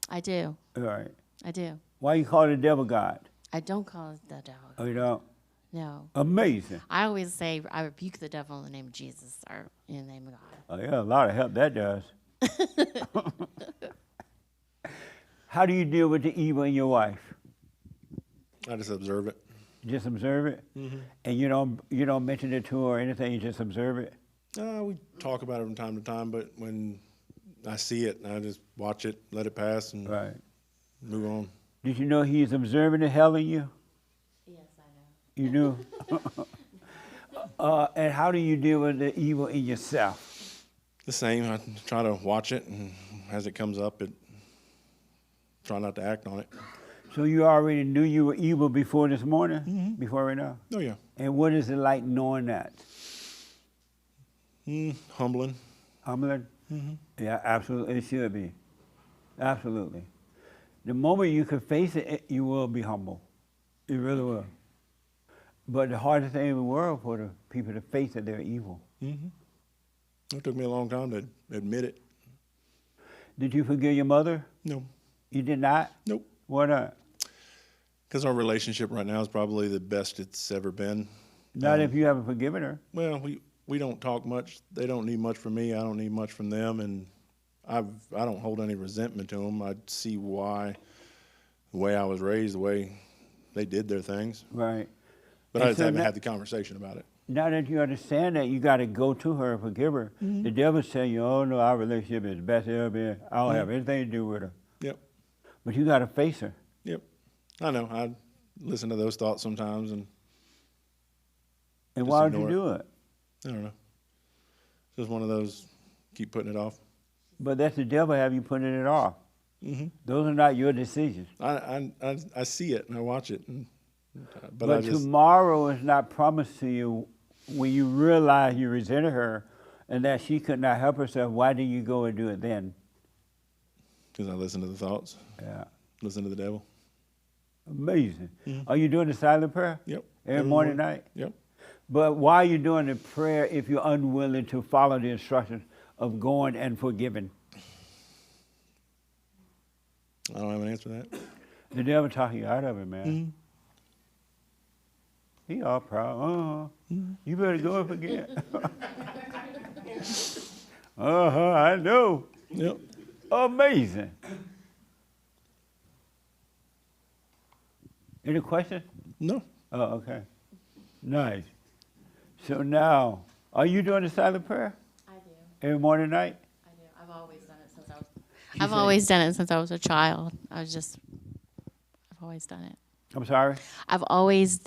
I do. All right. I do. Why you call the devil God? I don't call it the devil. Oh, you don't? No. Amazing. I always say I rebuke the devil in the name of Jesus or in the name of God. Oh, yeah, a lot of help that does. How do you deal with the evil in your wife? I just observe it. Just observe it? Mm-hmm. And you don't mention it to her or anything, you just observe it? We talk about it from time to time, but when I see it, I just watch it, let it pass, and Right. move on. Did you know he's observing the hell in you? Yes, I know. You do? And how do you deal with the evil in yourself? The same. I try to watch it, and as it comes up, try not to act on it. So you already knew you were evil before this morning? Before right now? Oh, yeah. And what is it like knowing that? Humbling. Humbling? Yeah, absolutely. It should be. Absolutely. The moment you can face it, you will be humble. You really will. But the hardest thing in the world for the people to face that they're evil. It took me a long time to admit it. Did you forgive your mother? No. You did not? Nope. Why not? Because our relationship right now is probably the best it's ever been. Not if you haven't forgiven her. Well, we don't talk much. They don't need much from me. I don't need much from them, and I don't hold any resentment to them. I see why the way I was raised, the way they did their things. Right. But And I just so haven't now- had the conversation about it. Now that you understand that, you got to go to her and forgive her. The devil's telling you, oh, no, our relationship is the best it ever been. I don't have anything to do with her. Yep. But you got to face her. Yep. I know. I listen to those thoughts sometimes, and And just why would you ignore do it? I don't know. Just one of those, keep putting it off. But that's the devil have you putting it off. Those are not your decisions. I see it and I watch it, but But tomorrow is not promised to you. When you realize you resented her and that she could not help herself, why did you go and do it then? because I listen to the thoughts. Yeah. Listen to the devil. Amazing. Are you doing the silent prayer? Yep. Every morning, night? Yep. But why are you doing the prayer if you're unwilling to follow the instructions of going and forgiving? I don't have an answer to that. The devil talking you out of it, man. He all proud. You better go and forget. I know. Yep. Amazing. Any questions? No. Oh, okay. Nice. So now, are you doing the silent prayer? I do. Every morning, night? I do. I've always done it since I was a child. I've always done it. I'm sorry? I've always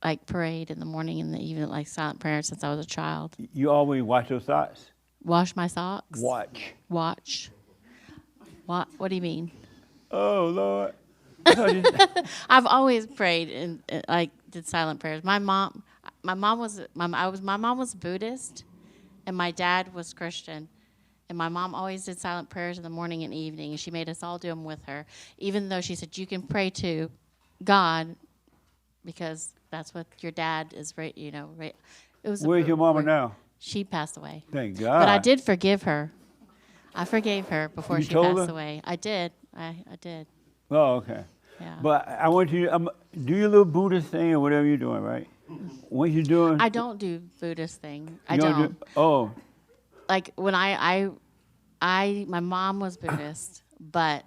like prayed in the morning and the evening, like silent prayer since I was a child. You always watch your thoughts? Wash my socks. Watch. Watch. What do you mean? Oh, Lord. I've always prayed and like did silent prayers. My mom was Buddhist, and my dad was Christian, and my mom always did silent prayers in the morning and evening, and she made us all do them with her, even though she said you can pray to God because that's what your dad is. It was. Where's your mama now? She passed away. Thank God. But I did forgive her. I forgave her before You she told passed her? away. I did. I did. Oh, okay. Yeah. But I want you to do your little Buddhist thing or whatever you're doing, right? What you doing? I don't do Buddhist thing. I You don't. Oh, Like when my mom was Buddhist, but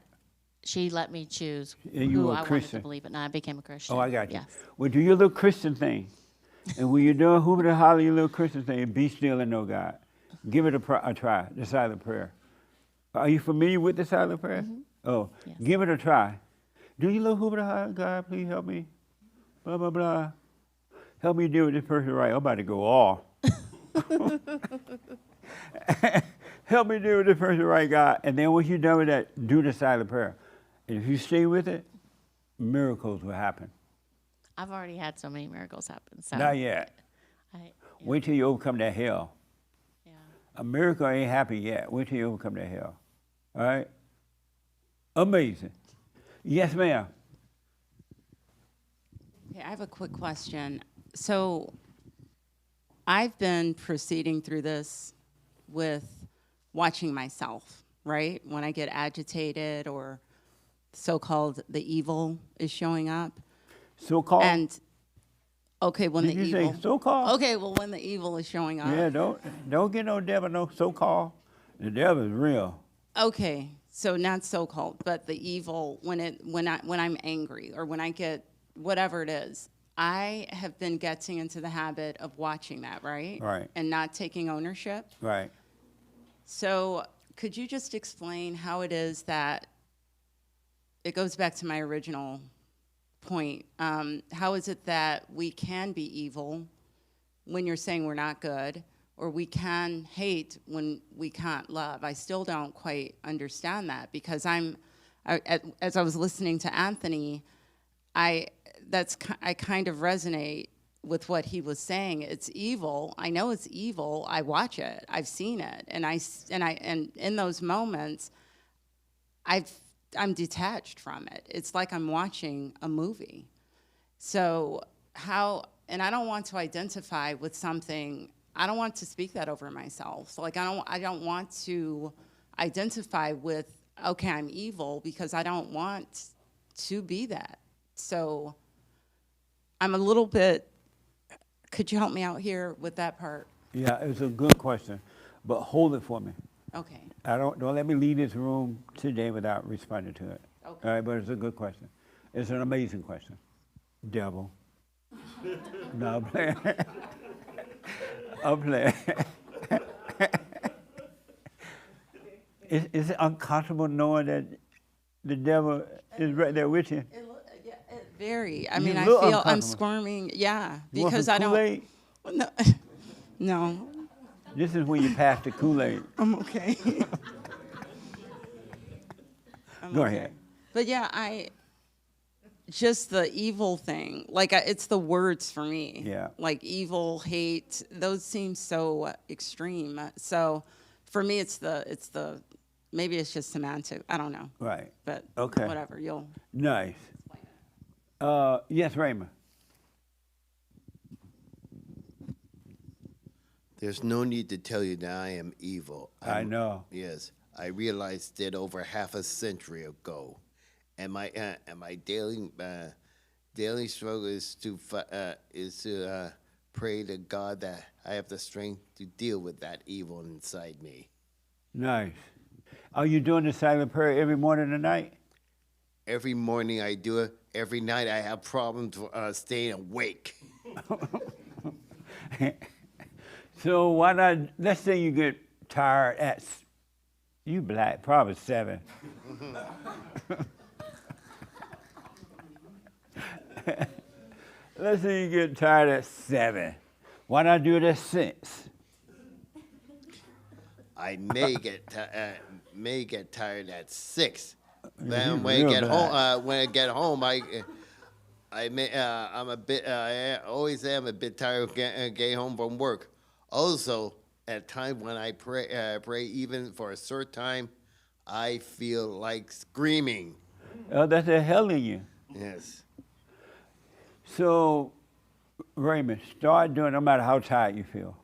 she let me choose And you who were a I wanted Christian. to believe, and I became a Christian. oh, I got you. Yes. Well, do your little Christian thing. And when you're doing whoop and holler your little Christian thing, be still and know God. Give it a try, the silent prayer. Are you familiar with the silent prayer? Mm-hmm. Oh, Yes. give it a try. Do your little whoop and holler, God, please help me. Blah, blah, blah. Help me deal with this person right. I'm about to go off. Help me deal with this person right, God. And then once you're done with that, do the silent prayer. And if you stay with it, miracles will happen. I've already had so many miracles happen. So Not yet. Wait till you overcome that hell. Yeah. A miracle ain't happened yet. Wait till you overcome that hell. All right? Amazing. Yes, ma'am. Okay, I have a quick question. So I've been proceeding through this with watching myself, right? When I get agitated or so-called the evil is showing up. So-called? And okay, when Did the you evil. say so-called? Okay, well when the evil is showing up. Yeah, don't get no devil, no so-called. The devil is real. Okay, so not so-called, but the evil when I'm angry or when I get whatever it is. I have been getting into the habit of watching that, right? Right. And not taking ownership. Right. So could you just explain how it is that it goes back to my original point? How is it that we can be evil when you're saying we're not good, or we can hate when we can't love? I still don't quite understand that because as I was listening to Anthony, I kind of resonate with what he was saying. It's evil. I know it's evil. I watch it. I've seen it, and in those moments, I'm detached from it. It's like I'm watching a movie. So and I don't want to identify with something. I don't want to speak that over myself. So like I don't want to identify with, okay, I'm evil, because I don't want to be that. So I'm a little bit, could you help me out here with that part? Yeah, it's a good question, but hold it for me. Okay. Don't let me leave this room today without responding to it. Okay. All right, but it's a good question. It's an amazing question. Devil. No, I'm playing. I'm playing. Is it uncomfortable knowing that the devil is right there with you? Very. I You mean, I look feel I'm uncomfortable. squirming. Yeah, You want because some I don't. Kool-Aid? No. No. This is when you pass the Kool-Aid. I'm okay. Go ahead. But yeah, just the evil thing. Like it's the words for me. Yeah. Like evil, hate. Those seem so extreme. So for me, it's the maybe it's just semantic. I don't know. Right. But Okay. whatever. You'll. Nice. Yes, Raymond. There's no need to tell you that I am evil. I know. Yes, I realized it over half a century ago, and my daily struggle is to pray to God that I have the strength to deal with that evil inside me. Nice. Are you doing the silent prayer every morning and night? Every morning I do it. Every night I have problems staying awake. So why not, let's say you get tired at, you black, probably 7. Let's say you get tired at 7. Why not do it at 6? I may get tired at 6. Then he's when I real get bad. home, I'm a bit. I always am a bit tired of getting home from work. Also, at times when I pray even for a short time, I feel like screaming. Oh, that's the hell in you. Yes. So, Raymond, start doing no matter how tired you feel.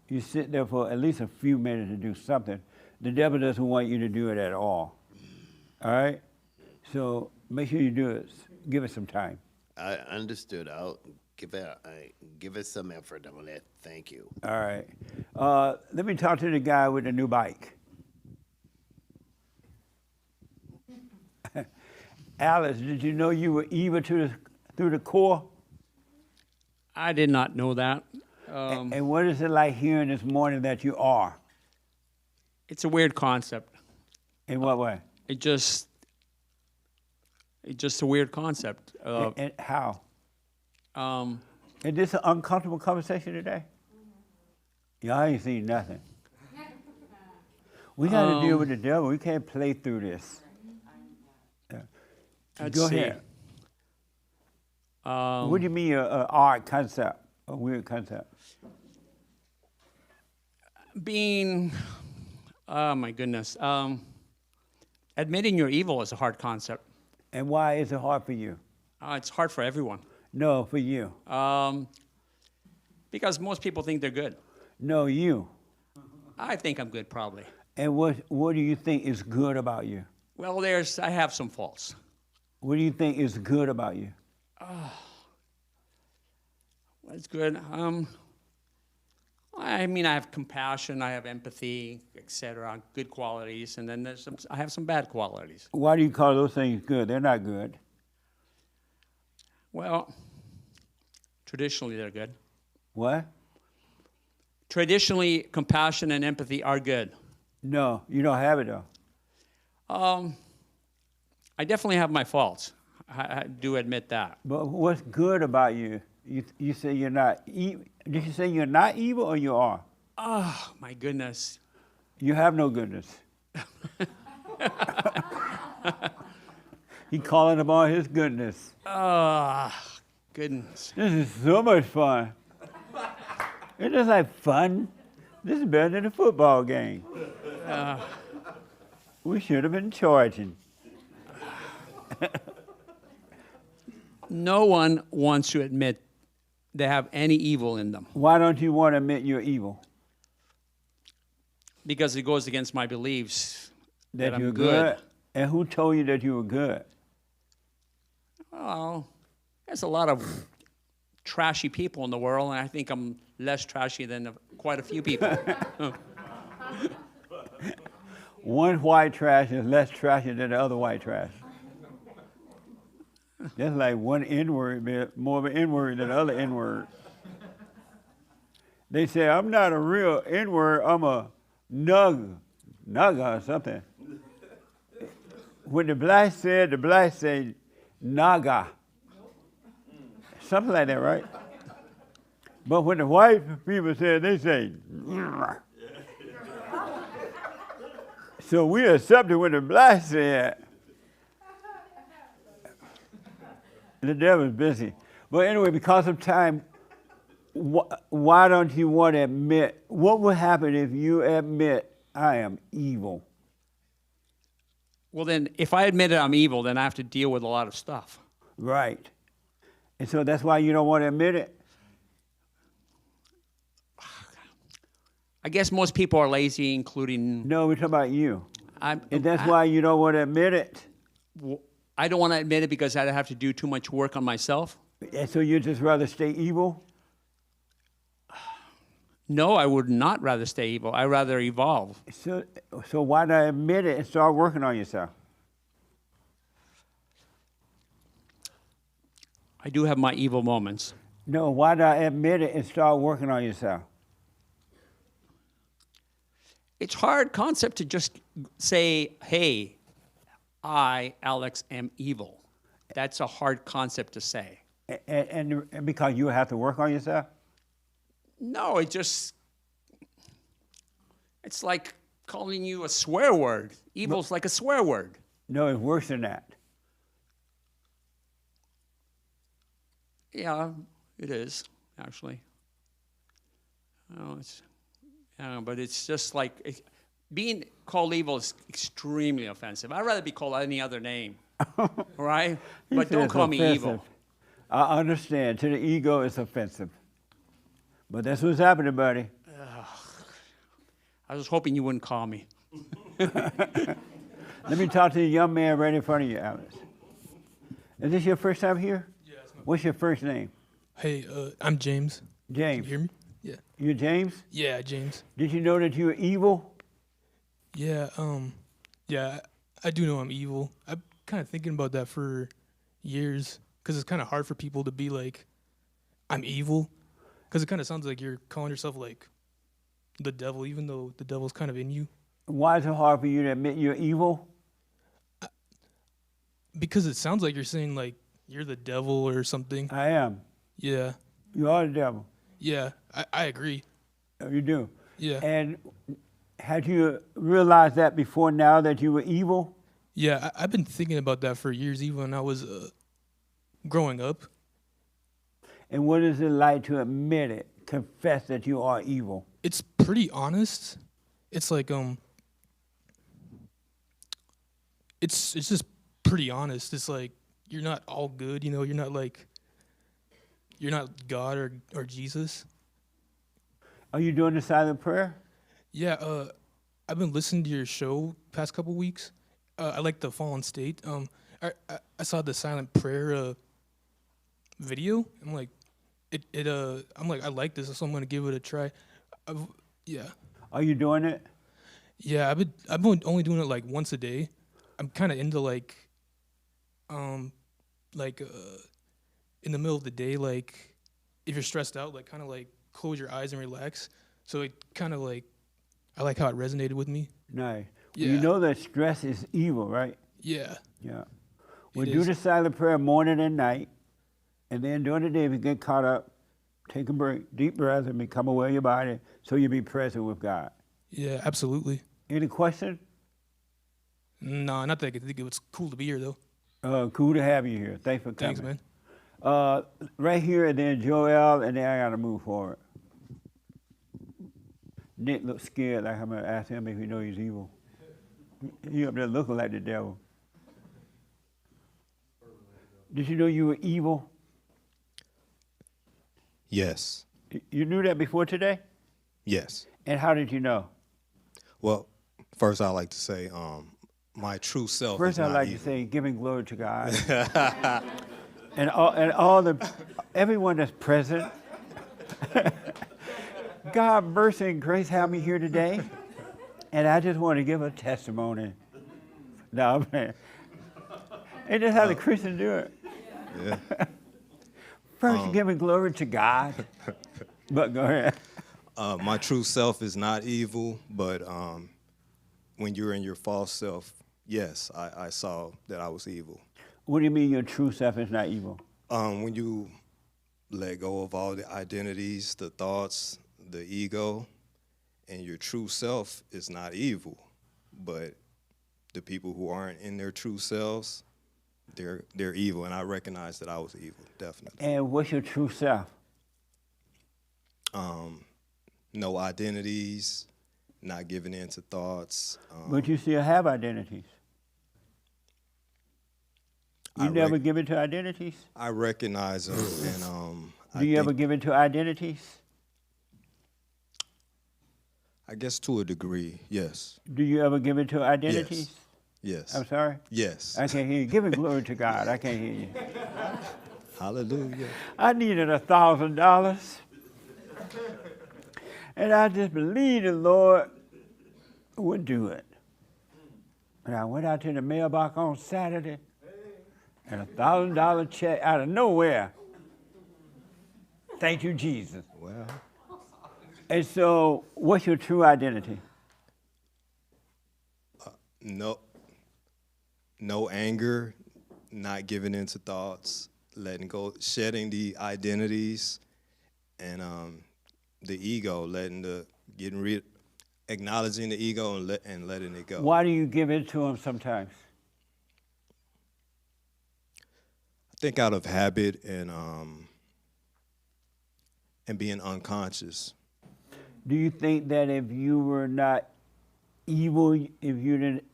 You sit there for at least a few minutes to do something. The devil doesn't want you to do it at all. All right? So make sure you do it. Give it some time. I understood. I'll give it some effort on that. Thank you. All right. Let me talk to the guy with the new bike. Alice, did you know you were evil through the core? I did not know that. And what is it like hearing this morning that you are? It's a weird concept. In what way? It's just a weird concept. And how? Um, Is this an uncomfortable conversation today? Y'all ain't seen nothing. We got to deal with the devil. We can't play through this. Yeah. Let's Go see. ahead. What do you mean an odd concept, a weird concept? Being, oh my goodness, admitting you're evil is a hard concept. And why is it hard for you? It's hard for everyone. No, for you. Because most people think they're good. No, you. I think I'm good, probably. And what do you think is good about you? Well, I have some faults. What do you think is good about you? That's good. I mean, I have compassion, I have empathy, etc. Good qualities, and then I have some bad qualities. Why do you call those things good? They're not good. Well, traditionally they're good. What? Traditionally, compassion and empathy are good. No, you don't have it though. I definitely have my faults. I do admit that. But what's good about you? You say you're not evil. Did you say you're not evil or you are? Oh, my goodness. You have no goodness. He calling about his goodness. Goodness. This is so much fun. It's just like fun. This is better than a football game. We should have been charging. No one wants to admit they have any evil in them. Why don't you want to admit you're evil? Because it goes against my beliefs that I'm you're good. And who told you that you were good? Well, there's a lot of trashy people in the world, and I think I'm less trashy than quite a few people. One white trash is less trashy than the other white trash. That's like one N-word, more of an N-word than the other N-word. They say, I'm not a real N-word, I'm a nugga or something. When the black say naga. Something like that, right? But when the white people say it, they say, so we accept it when the black say it. The devil's busy. But anyway, because of time, why don't you want to admit, what would happen if you admit, I am evil? Well, then, if I admit I'm evil, then I have to deal with a lot of stuff. Right. And so that's why you don't want to admit it? I guess most people are lazy, including... No, we're talking about you. And that's why you don't want to admit it? I don't want to admit it because I'd have to do too much work on myself. And so you'd just rather stay evil? No, I would not rather stay evil. I'd rather evolve. So why not admit it and start working on yourself? I do have my evil moments. No, why not admit it and start working on yourself? It's a hard concept to just say, hey, I, Alex, am evil. That's a hard concept to say. And because you have to work on yourself? No, it's like calling you a swear word. Evil's like a swear word. No, it's worse than that. Yeah, it is, actually. But it's just like being called evil is extremely offensive. I'd rather be called any other name, right? But don't call me evil. I understand. To the ego, it's offensive. But that's what's happening, buddy. I was hoping you wouldn't call me. Let me talk to the young man right in front of you, Alex. Is this your first time here? Yeah. What's your first name? Hey, I'm James. James. Can you hear me? Yeah. You're James? Yeah, James. Did you know that you were evil? Yeah, I do know I'm evil. I'm kind of thinking about that for years because it's kind of hard for people to be like, I'm evil, because it kind of sounds like you're calling yourself like the devil, even though the devil's kind of in you. Why is it hard for you to admit you're evil? Because it sounds like you're saying like you're the devil or something. I am. Yeah. You are the devil. Yeah, I agree. Oh, you do? Yeah. And had you realized that before now that you were evil? Yeah, I've been thinking about that for years, even when I was growing up. And what is it like to admit it, confess that you are evil? It's pretty honest. It's like it's just pretty honest. It's like you're not all good, you know, you're not God or Jesus. Are you doing the silent prayer? Yeah, I've been listening to your show past couple weeks. I like the Fallen State. I saw the silent prayer video. I'm like, I'm like, I like this, so I'm gonna give it a try. Yeah. Are you doing it? Yeah, I've been only doing it like once a day. I'm kind of into in the middle of the day, like if you're stressed out, like kind of like close your eyes and relax. So it kind of like, I like how it resonated with me. Nice. Yeah. Well, you know that stress is evil, right? Yeah. Yeah. Well, do the silent prayer morning and night. And then during the day, if you get caught up, take a break, deep breath, and become aware of your body so you'll be present with God. Yeah, absolutely. Any question? No, not that I could think of. It's cool to be here, though. Cool to have you here. Thanks for coming. Thanks, man. Right here, and then Joel, and then I got to move forward. Nick looks scared, like I'm going to ask him if he knows he's evil. He up there looking like the devil. Did you know you were evil? Yes. You knew that before today? Yes. And how did you know? Well, first I'd like to say my true self First, is I'd not like evil. to say giving glory to God. and everyone that's present. God, mercy and grace have me here today. And I just want to give a testimony. No, man. Ain't this how the Christians do it? Yeah. First, giving glory to God. But go ahead. My true self is not evil, but when you're in your false self, yes, I saw that I was evil. What do you mean your true self is not evil? When you let go of all the identities, the thoughts, the ego, and your true self is not evil, but the people who aren't in their true selves, they're evil, and I recognize that I was evil, definitely. And what's your true self? No identities, not giving in to thoughts. But you still have identities. You never give in to identities? I recognize them, and Do you ever give in to identities? I guess to a degree, yes. Do you ever give in to identities? Yes. I'm sorry? Yes. I can't hear you. Giving glory to God. I can't hear you. Hallelujah. I needed $1,000. And I just believed the Lord would do it. And I went out to the mailbox on Saturday, and $1,000 check out of nowhere. Thank you, Jesus. Well. And so, what's your true identity? No anger, not giving in to thoughts, letting go, shedding the identities, and the ego, acknowledging the ego and letting it go. Why do you give in to them sometimes? I think out of habit and being unconscious. Do you think that if you were not evil, you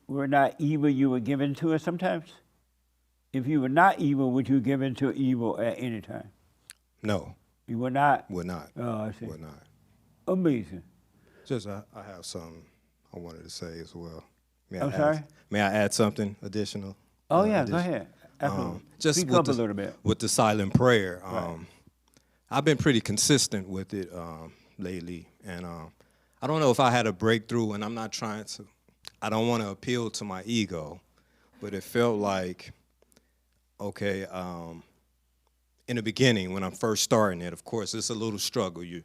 would give in to it sometimes? If you were not evil, would you give in to evil at any time? No. You would not? Would not. Oh, I see. Would not. Amazing. Just I have something I wanted to say as well. I'm sorry? May I add something additional? Oh, yeah, go ahead. Just Speak with up a little bit. With the silent prayer, Right. I've been pretty consistent with it lately, and I don't know if I had a breakthrough, and I'm not trying to. I don't want to appeal to my ego, but it felt like, okay, in the beginning when I'm first starting it, of course, it's a little struggle. You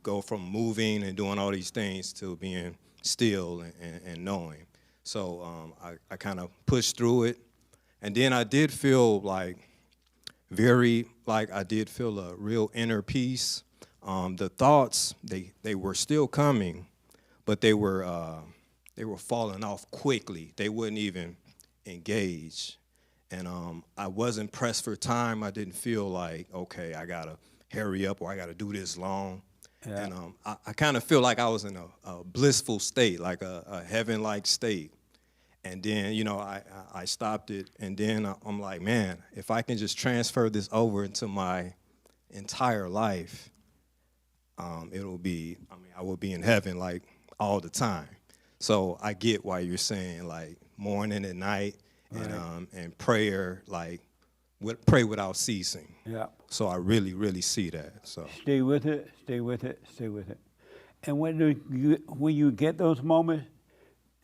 go from moving and doing all these things to being still and knowing. So I kind of pushed through it. And then I did feel like I did feel a real inner peace. The thoughts, they were still coming, but they were falling off quickly. They wouldn't even engage. And I wasn't pressed for time. I didn't feel like, okay, I gotta hurry up or I gotta do this long. Yeah. And I kind of feel like I was in a blissful state, like a heaven-like state. And then, you know, I stopped it, and then I'm like, man, if I can just transfer this over into my entire life, it'll be, I will be in heaven, like, all the time. So I get why you're saying, like, morning and night, right. And prayer, like, pray without ceasing. Yeah. So I really, really see that. So stay with it, stay with it, stay with it. And when you get those moments,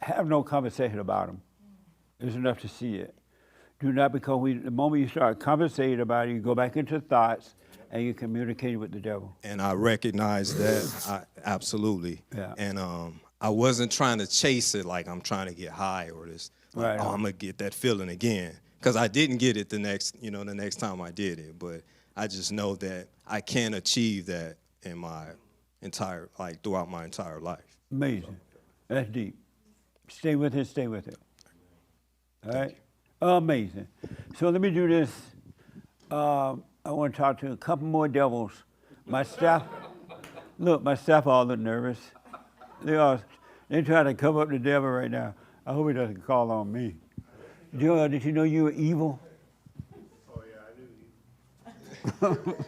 have no conversation about them. It's enough to see it. Do not, because the moment you start conversating about it, you go back into thoughts and you communicate with the devil. And I recognize that, absolutely. Yeah. And I wasn't trying to chase it like I'm trying to get high or this. Like, right. I'm gonna get that feeling again, because I didn't get it the next time I did it. But I just know that I can achieve that in my throughout my entire life. Amazing. That's deep. Stay with it, stay with it. All right? Amazing. So let me do this. I want to talk to a couple more devils. My staff all look nervous. They're trying to cover up the devil right now. I hope he doesn't call on me. Joel, did you know you were evil? Oh, yeah, I knew.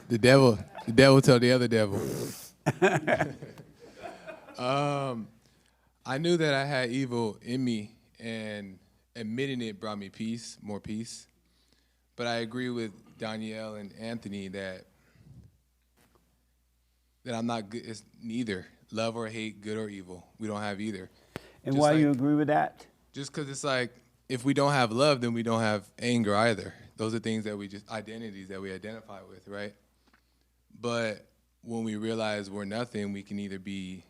The devil told the other devil. I knew that I had evil in me, and admitting it brought me peace, more peace. But I agree with Danielle and Anthony that I'm not good. It's neither love or hate, good or evil. We don't have either. And why you agree with that? Just because it's like, if we don't have love, then we don't have anger either. Those are things that identities that we identify with, right? But when we realize we're nothing, we can either be,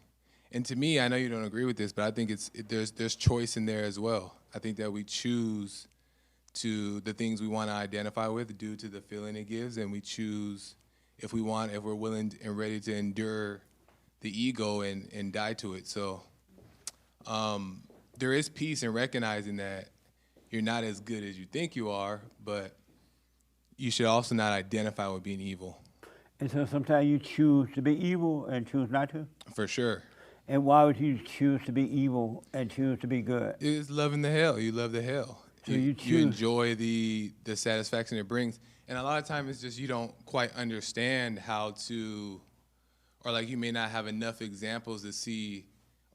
and to me, I know you don't agree with this, but I think there's choice in there as well. I think that we choose to the things we want to identify with due to the feeling it gives, and we choose if we're willing and ready to endure the ego and die to it. So there is peace in recognizing that you're not as good as you think you are, but you should also not identify with being evil. And so sometimes you choose to be evil and choose not to? For sure. And why would you choose to be evil and choose to be good? It's loving the hell. You love the hell. So you enjoy the satisfaction it brings. And a lot of times it's just you don't quite understand how to, or like you may not have enough examples to see,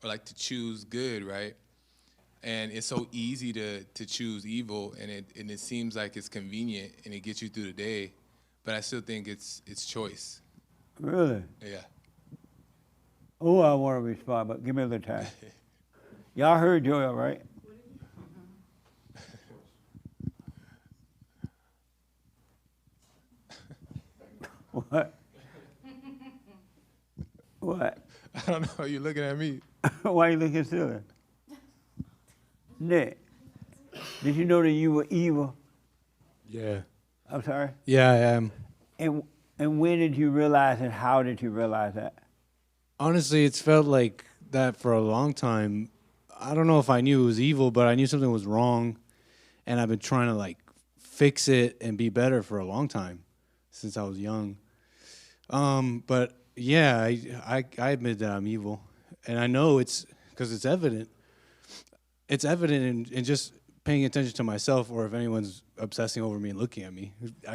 or like to choose good, right? And it's so easy to choose evil, and it seems like it's convenient and it gets you through the day, but I still think it's choice. Really? Yeah. Oh, I want to respond, but give me a little time. Y'all heard Joel, right? What? What? I don't know. You're looking at me. Why are you looking silly? Nick, did you know that you were evil? Yeah. I'm sorry? Yeah, I am. And when did you realize and how did you realize that? Honestly, it's felt like that for a long time. I don't know if I knew it was evil, but I knew something was wrong, and I've been trying to like fix it and be better for a long time since I was young. But yeah, I admit that I'm evil, and I know it's because it's evident. It's evident in just paying attention to myself, or if anyone's obsessing over me and looking at me,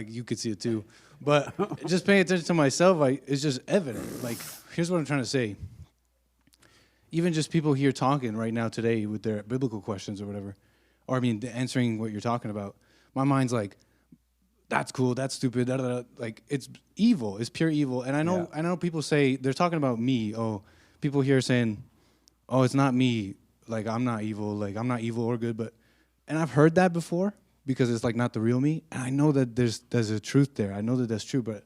you could see it too. But just paying attention to myself, it's just evident. Like, here's what I'm trying to say. Even just people here talking right now today with their biblical questions or whatever, or I mean, answering what you're talking about, my mind's like, that's cool, that's stupid, da, da, da. Like, it's evil, it's pure evil. And I know people say, they're talking about me. Oh, people here saying, oh, it's not me, like I'm not evil or good, and I've heard that before because it's like not the real me. And I know that there's a truth there. I know that that's true, but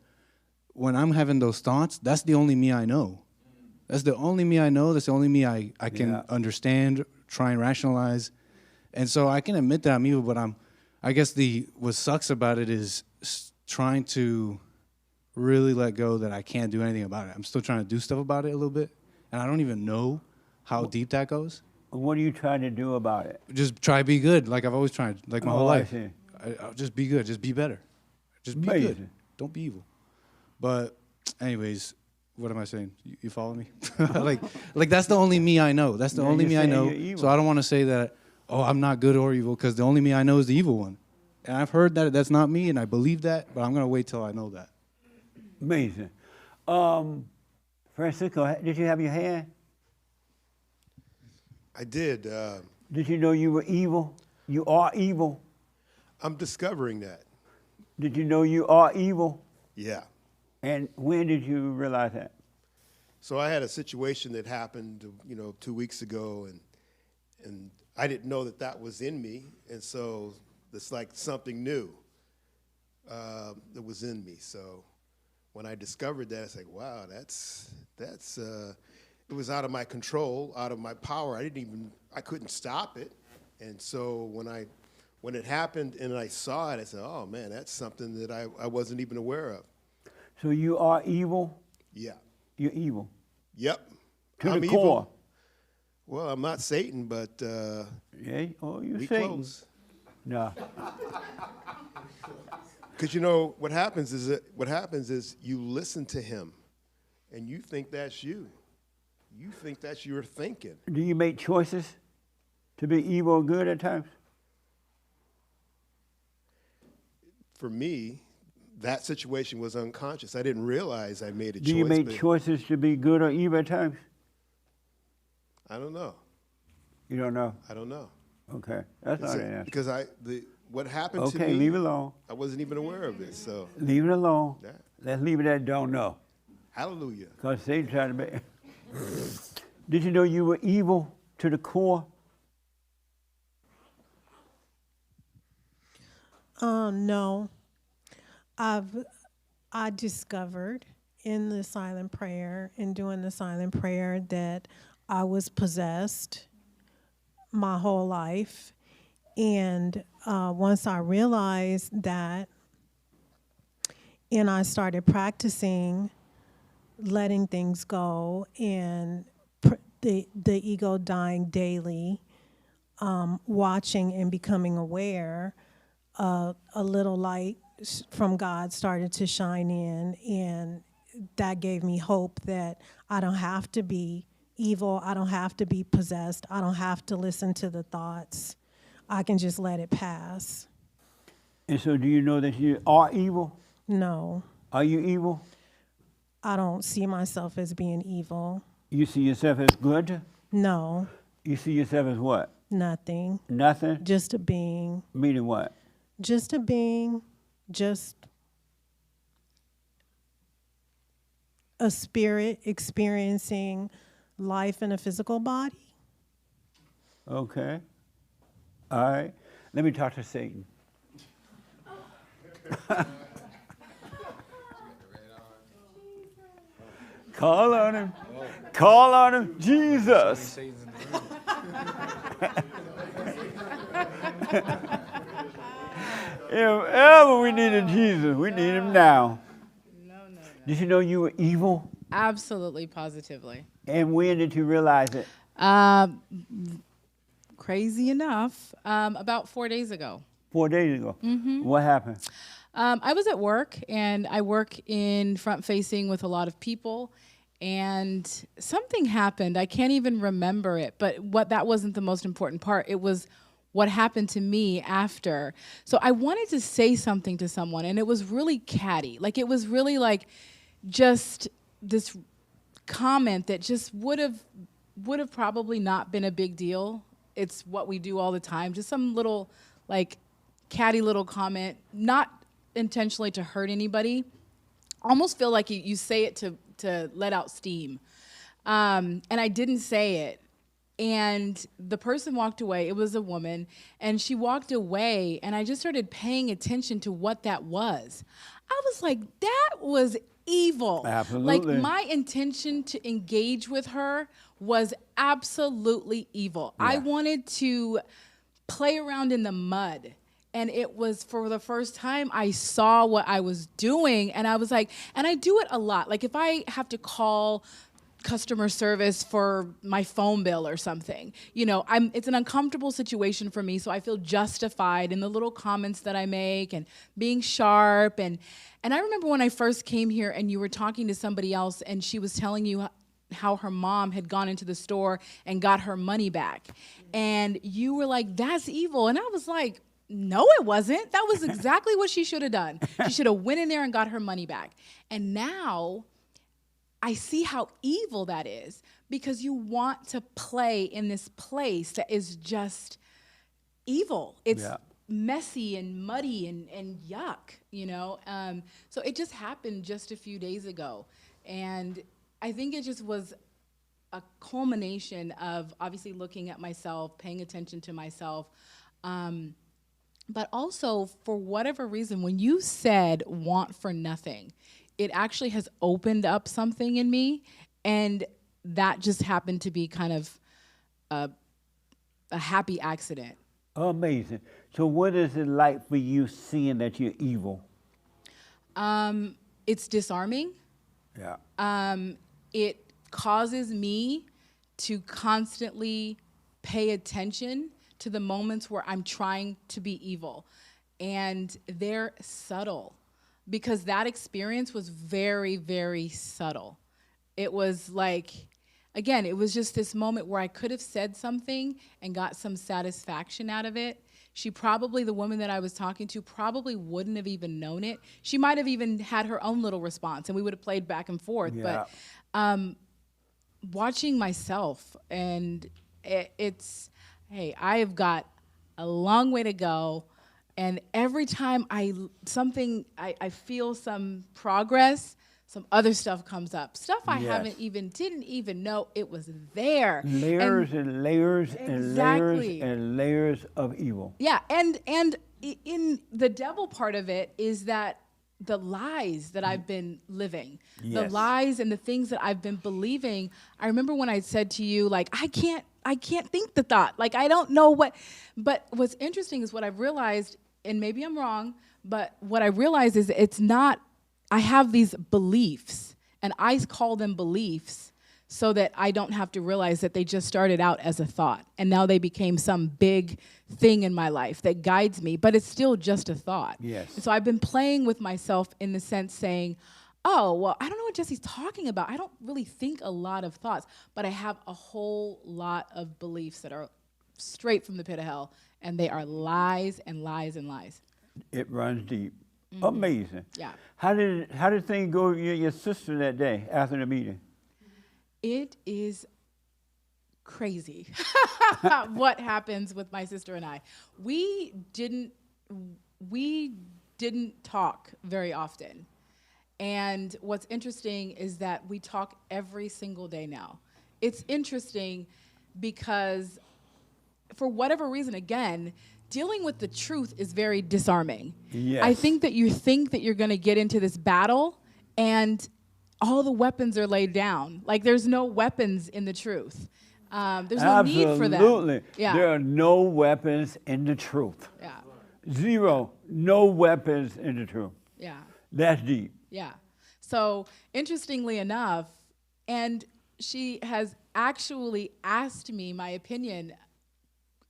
when I'm having those thoughts, that's the only me I know. That's the only me I know. That's the only me I can understand, try and rationalize. And so I can admit that I'm evil, but I guess what sucks about it is trying to really let go that I can't do anything about it. I'm still trying to do stuff about it a little bit, and I don't even know how deep that goes. What are you trying to do about it? Just try to be good, like I've always tried, like my whole life. I'll just be good, just be better. Just be good. Don't be evil. But anyways, what am I saying? You follow me? like that's the only me I know. That's the only me I know. So I don't want to say that, oh, I'm not good or evil, because the only me I know is the evil one. And I've heard that that's not me, and I believe that, but I'm going to wait till I know that. Amazing. Francisco, did you have your hand? I did. Did you know you were evil? You are evil. I'm discovering that. Did you know you are evil? Yeah. And when did you realize that? So I had a situation that happened, 2 weeks ago, and I didn't know that was in me, and so it's like something new that was in me. So when I discovered that, it's like, wow, that's it was out of my control, out of my power. I couldn't stop it, and so when it happened and I saw it, I said, oh man, that's something that I wasn't even aware of. So you are evil? Yeah. You're evil? Yep. To the core? Well, I'm not Satan, but yeah. Oh, you're we Satan. close. No. Because what happens is you listen to him, and you think that's you. You think that's your thinking. Do you make choices to be evil or good at times? For me, that situation was unconscious. I didn't realize I made a choice. Do you make choices to be good or evil at times? I don't know. You don't know? I don't know. Okay, that's not an answer. Because what happened to me. Okay, leave it alone. I wasn't even aware of this, so. Leave it alone. Yeah. Let's leave it at don't know. Hallelujah. Because Satan tried to make. Did you know you were evil to the core? No. I discovered in the silent prayer, in doing the silent prayer, that I was possessed my whole life. And once I realized that, and I started practicing letting things go and the ego dying daily, watching and becoming aware, a little light from God started to shine in, and that gave me hope that I don't have to be evil, I don't have to be possessed, I don't have to listen to the thoughts. I can just let it pass. And so do you know that you are evil? No. Are you evil? I don't see myself as being evil. You see yourself as good? No. You see yourself as what? Nothing. Nothing? Just a being. Meaning what? Just a being, just a spirit experiencing life in a physical body. Okay. All right. Let me talk to Satan. Call on him. Call on him, Jesus. If ever we needed Jesus, we need him now. Did you know you were evil? Absolutely, positively. And when did you realize it? Crazy enough, about 4 days ago. 4 days ago. Mhm. What happened? I was at work, and I work in front facing with a lot of people, and something happened. I can't even remember it, but that wasn't the most important part. It was what happened to me after. So I wanted to say something to someone, and it was really catty. Like, it was really like just this comment that just would have probably not been a big deal. It's what we do all the time. Just some little, like, catty little comment, not intentionally to hurt anybody. Almost feel like you say it to let out steam. And I didn't say it. And the person walked away. It was a woman. And she walked away, and I just started paying attention to what that was. I was like, that was evil. Absolutely. Like, my intention to engage with her was absolutely evil. Yeah. I wanted to play around in the mud. And it was for the first time I saw what I was doing. And I was like, and I do it a lot. Like, if I have to call customer service for my phone bill or something, it's an uncomfortable situation for me. So I feel justified in the little comments that I make and being sharp. And I remember when I first came here and you were talking to somebody else and she was telling you how her mom had gone into the store and got her money back. And you were like, that's evil. And I was like, no, it wasn't. That was exactly what she should have done. She should have went in there and got her money back. And now I see how evil that is, because you want to play in this place that is just evil. It's messy and muddy and yuck, So it just happened just a few days ago. And I think it just was a culmination of obviously looking at myself, paying attention to myself, but also, for whatever reason, when you said want for nothing, it actually has opened up something in me, and that just happened to be kind of a happy accident. Amazing. So what is it like for you seeing that you're evil? It's disarming. Yeah. It causes me to constantly pay attention to the moments where I'm trying to be evil. And they're subtle, because that experience was very, very subtle. It was like, again, it was just this moment where I could have said something and got some satisfaction out of it. She probably, the woman that I was talking to, probably wouldn't have even known it. She might have even had her own little response, and we would have played back and forth. Yeah. But watching myself, and it's, hey, I have got a long way to go. And every time I feel some progress, some other stuff comes up. Stuff I didn't even know it was there. Layers and layers and layers and layers of evil. Yeah, and in the devil part of it is that the lies that I've been living, the lies and the things that I've been believing. I remember when I said to you, like, I can't think the thought. Like, I don't know what. But what's interesting is what I've realized, and maybe I'm wrong, but what I realize is it's not, I have these beliefs, and I call them beliefs so that I don't have to realize that they just started out as a thought, and now they became some big thing in my life that guides me, but it's still just a thought. Yes. And so I've been playing with myself in the sense saying, oh, well, I don't know what Jesse's talking about. I don't really think a lot of thoughts, but I have a whole lot of beliefs that are straight from the pit of hell, and they are lies and lies and lies. It runs deep. Mm-hmm. Amazing. Yeah. How did things go with your sister that day after the meeting? It is crazy what happens with my sister and I. We didn't talk very often. And what's interesting is that we talk every single day now. It's interesting because for whatever reason, again, dealing with the truth is very disarming. Yes. I think that you think that you're going to get into this battle and all the weapons are laid down. Like, there's no weapons in the truth. There's no need for that. Absolutely. Yeah. There are no weapons in the truth. Yeah. Zero. No weapons in the truth. Yeah. That's deep. Yeah. So interestingly enough, and she has actually asked me my opinion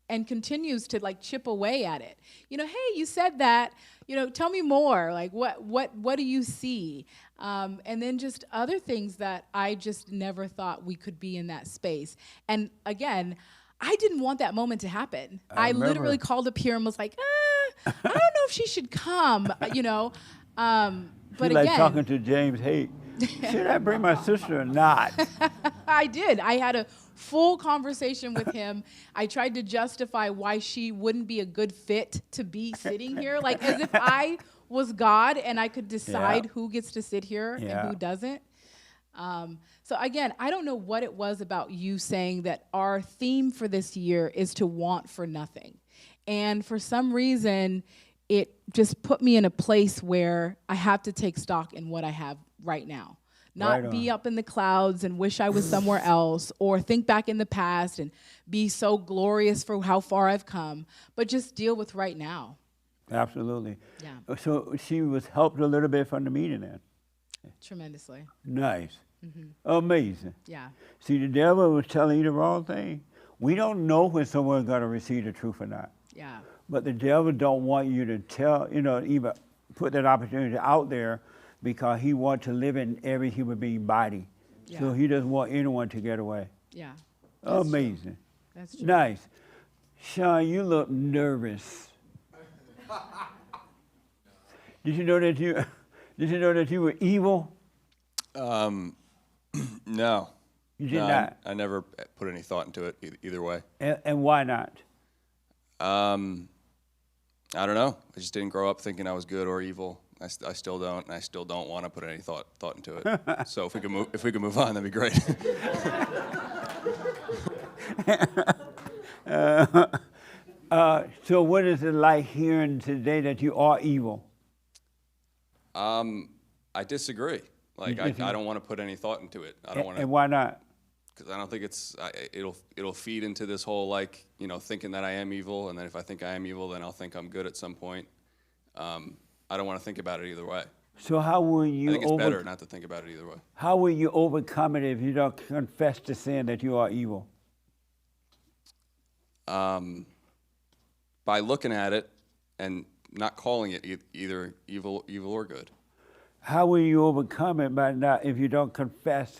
and continues to like chip away at it. You know, hey, you said that, you know, tell me more. Like what do you see? And then just other things that I just never thought we could be in that space. And again, I didn't want that moment to happen. I literally called up here and was like, I don't know if she should come, you know. But like again, talking to James Haight. Should I bring my sister or not? I did. I had a full conversation with him. I tried to justify why she wouldn't be a good fit to be sitting here, like as if I was God and I could decide who gets to sit here and who doesn't. So again, I don't know what it was about you saying that our theme for this year is to want for nothing. And for some reason, it just put me in a place where I have to take stock in what I have right now. Not be up in the clouds and wish I was somewhere else, or think back in the past and be so glorious for how far I've come, but just deal with right now. Absolutely. Yeah. So she was helped a little bit from the meeting then. Tremendously. Nice. Amazing. Yeah. See, the devil was telling you the wrong thing. We don't know when someone's going to receive the truth or not. Yeah. But the devil don't want you to tell, you know, even put that opportunity out there, because he wants to live in every human being body. Yeah. So he doesn't want anyone to get away. Yeah. Amazing. True. That's true. Nice. Sean, you look nervous. Did you know that you were evil? No. You did not? I never put any thought into it either way. And why not? I don't know. I just didn't grow up thinking I was good or evil. I still don't, and I still don't want to put any thought into it. So if we could move on, that'd be great. So what is it like hearing today that you are evil? I disagree. Like I don't want to put any thought into it. I don't want to. And why not? Because I don't think it'll feed into this whole, like, you know, thinking that I am evil, and then if I think I am evil, then I'll think I'm good at some point. I don't want to think about it either way. So how will you? I think it's better not to think about it either way. How will you overcome it if you don't confess to sin that you are evil? By looking at it and not calling it either evil or good. How will you overcome it by not, if you don't confess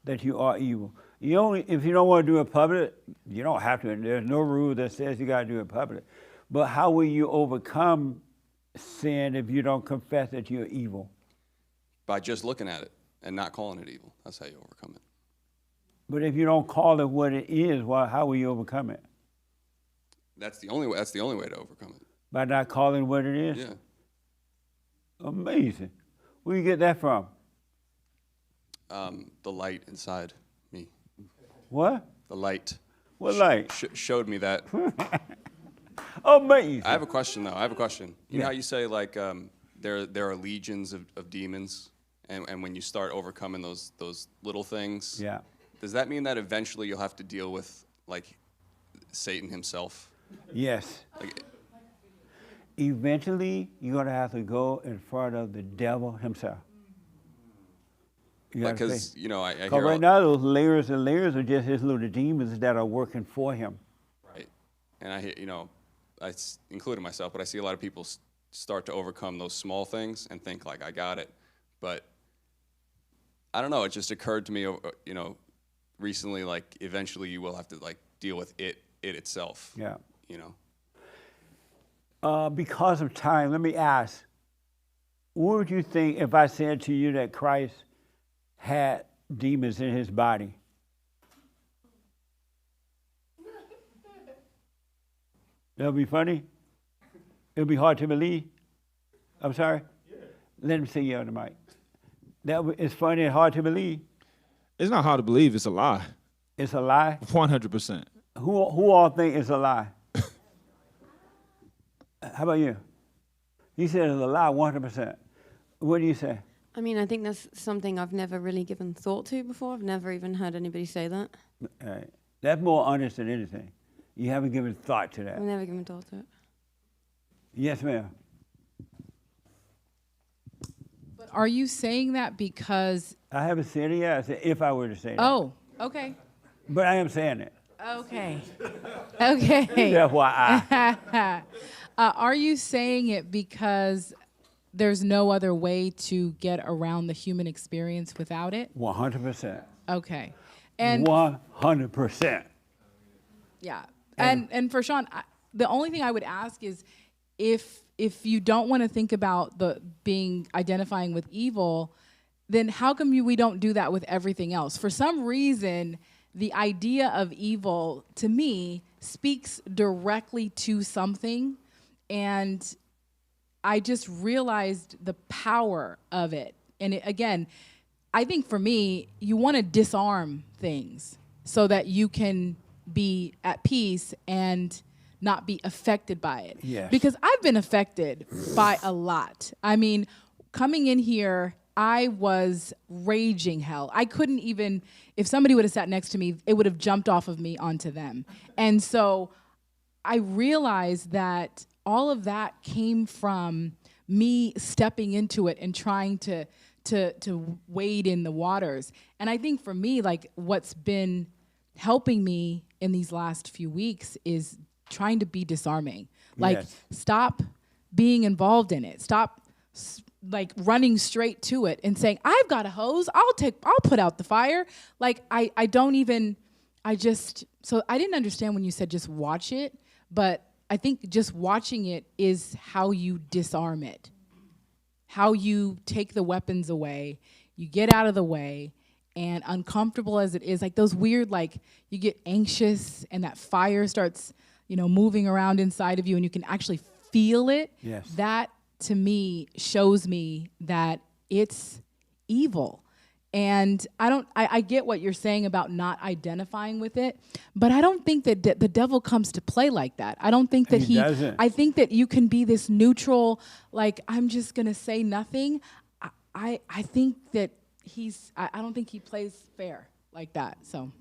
that you are evil? If you don't want to do it public, you don't have to. There's no rule that says you got to do it public. But how will you overcome sin if you don't confess that you're evil? By just looking at it and not calling it evil. That's how you overcome it. But if you don't call it what it is, how will you overcome it? That's the only way to overcome it. By not calling it what it is? Yeah. Amazing. Where you get that from? The light inside me. What? The light. What light? Showed me that. Amazing. I have a question, though. You know how you say, like, there are legions of demons, and when you start overcoming those little things, does that mean that eventually you'll have to deal with, like, Satan himself? Yes. Like, eventually, you're going to have to go in front of the devil himself. Because, you know, I hear... right now, those layers and layers are just his little demons that are working for him. Right. And I hear, you know, including myself, but I see a lot of people start to overcome those small things and think, like, I got it. But I don't know, it just occurred to me, you know, recently, like, eventually you will have to, like, deal with it itself. Yeah. You know? Because of time, let me ask, what would you think if I said to you that Christ had demons in his body? That would be funny? It would be hard to believe? I'm sorry? Yeah. Let him say yeah on the mic. It's funny and hard to believe? It's not hard to believe, it's a lie. It's a lie? 100%. Who all think it's a lie? How about you? You said it's a lie 100%. What do you say? I mean, I think that's something I've never really given thought to before. I've never even heard anybody say that. All right. That's more honest than anything. You haven't given thought to that. I've never given thought to it. Yes, ma'am. But are you saying that because? I haven't said it yet. I said if I were to say that. Oh, okay. But I am saying it. Okay. Okay. FYI. Are you saying it because there's no other way to get around the human experience without it? 100%. Okay. And 100%. yeah. And for Sean, the only thing I would ask is if you don't want to think about the identifying with evil, then how come we don't do that with everything else? For some reason, the idea of evil, to me, speaks directly to something, and I just realized the power of it. And again, I think for me, you want to disarm things so that you can be at peace and not be affected by it. Yes. Because I've been affected by a lot. I mean, coming in here, I was raging hell. I couldn't even, if somebody would have sat next to me, it would have jumped off of me onto them. And so I realized that all of that came from me stepping into it and trying to wade in the waters. And I think for me, like, what's been helping me in these last few weeks is trying to be disarming. Like, Yes. stop being involved in it. Stop like running straight to it and saying, I've got a hose, I'll put out the fire. Like, so I didn't understand when you said just watch it, but I think just watching it is how you disarm it, how you take the weapons away, you get out of the way, and uncomfortable as it is, like those weird, like you get anxious and that fire starts, moving around inside of you and you can actually feel it. Yes. That to me shows me that it's evil. And I get what you're saying about not identifying with it, but I don't think that the devil comes to play like that. I don't think that He doesn't. I think that you can be this neutral, like, I'm just gonna say nothing. I think that I don't think he plays fair like that, so.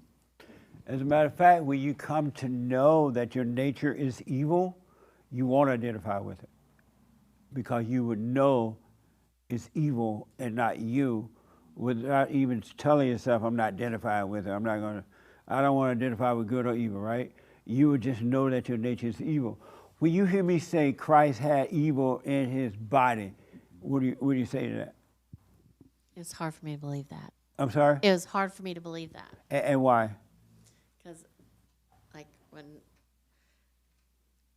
As a matter of fact, when you come to know that your nature is evil, you won't identify with it because you would know it's evil and not you, without even telling yourself, I'm not identifying with it. I don't want to identify with good or evil, right? You would just know that your nature is evil. When you hear me say Christ had evil in his body, what do you say to that? It's hard for me to believe that. I'm sorry? It was hard for me to believe that. And why?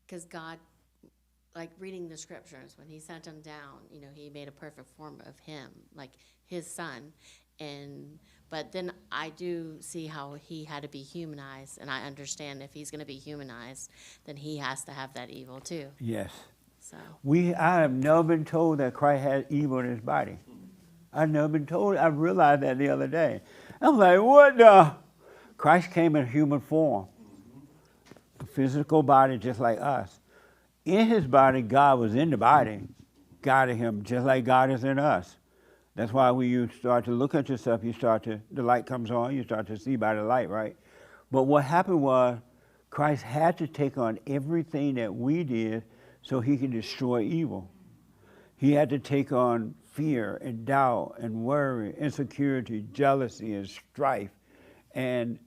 Because God, like reading the scriptures, when he sent him down, he made a perfect form of him, like his son. But then I do see how he had to be humanized, and I understand if he's going to be humanized, then he has to have that evil too. Yes. So I have never been told that Christ had evil in his body. I've never been told. I realized that the other day. I'm like, what the? Christ came in human form, a physical body just like us. In his body, God was in the body, guiding him just like God is in us. That's why when you start to look at yourself, the light comes on, you start to see by the light, right? But what happened was Christ had to take on everything that we did so he could destroy evil. He had to take on fear and doubt and worry, insecurity, jealousy, and strife. And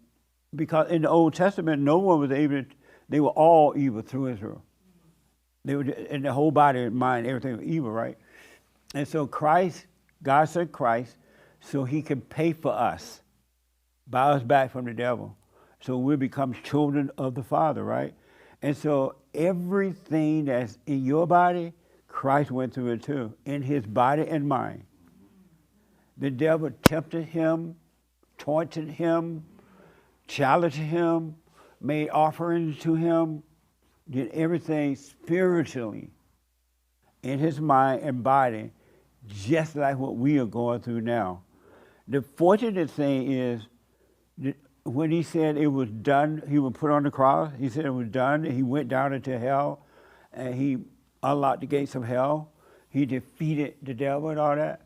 because in the Old Testament, no one was able to, they were all evil through Israel. They were in the whole body and mind, everything was evil, right? And so God sent Christ so he could pay for us, buy us back from the devil. So we become children of the Father, right? And so everything that's in your body, Christ went through it too, in his body and mind. The devil tempted him, taunted him, challenged him, made offerings to him, did everything spiritually in his mind and body, just like what we are going through now. The fortunate thing is, when he said it was done, he was put on the cross, he said it was done, he went down into hell, and he unlocked the gates of hell. He defeated the devil and all that.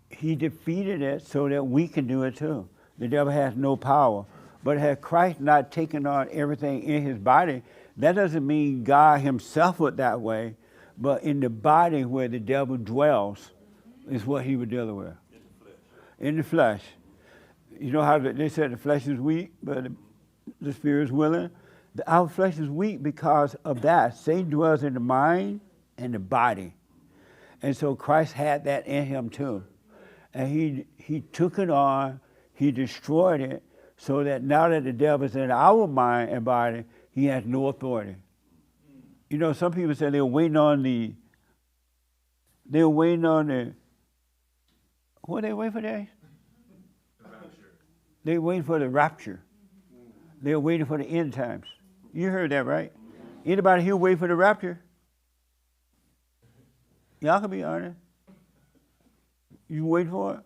He defeated it so that we can do it too. The devil has no power. But had Christ not taken on everything in his body, That doesn't mean God himself was that way, but in the body where the devil dwells is what he was dealing with. In the flesh. You know how they said the flesh is weak, but the spirit is willing? Our flesh is weak because of that. Satan dwells in the mind and the body. And so Christ had that in him too. And he took it on, he destroyed it, so that now that the devil is in our mind and body, he has no authority. You know, some people say they're waiting on what they waiting for that? They're waiting for the rapture. They're waiting for the end times. You heard that, right? Anybody here wait for the rapture? Y'all can be honest. You wait for it?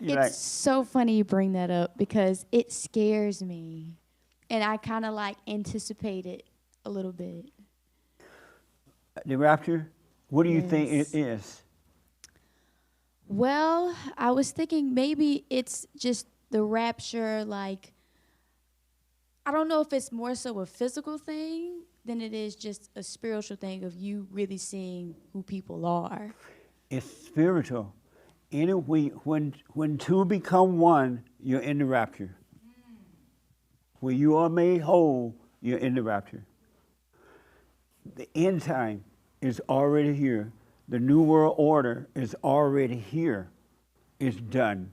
It's so funny you bring that up because it scares me. And I kind of like anticipate it a little bit. The rapture? What do you think it is? Well, I was thinking maybe it's just the rapture, like, I don't know if it's more so a physical thing than it is just a spiritual thing of you really seeing who people are. It's spiritual. When two become one, you're in the rapture. When you are made whole, you're in the rapture. The end time is already here. The New World Order is already here. It's done.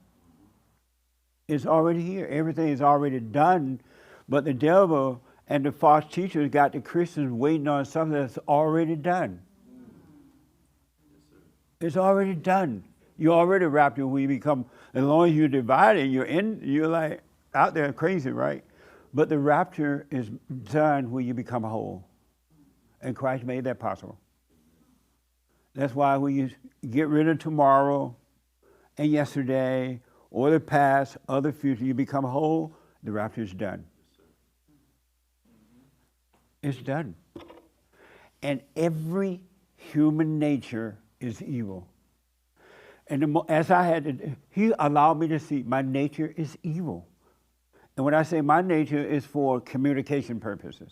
It's already here. Everything is already done. But the devil and the false teachers got the Christians waiting on something that's already done. It's already done. You're already raptured when you become, as long as you're divided, you're like out there crazy, right? But the rapture is done when you become whole. And Christ made that possible. That's why when you get rid of tomorrow and yesterday or the past or the future, you become whole, the rapture is done. It's done. And every human nature is evil. And he allowed me to see my nature is evil. And when I say my nature is for communication purposes,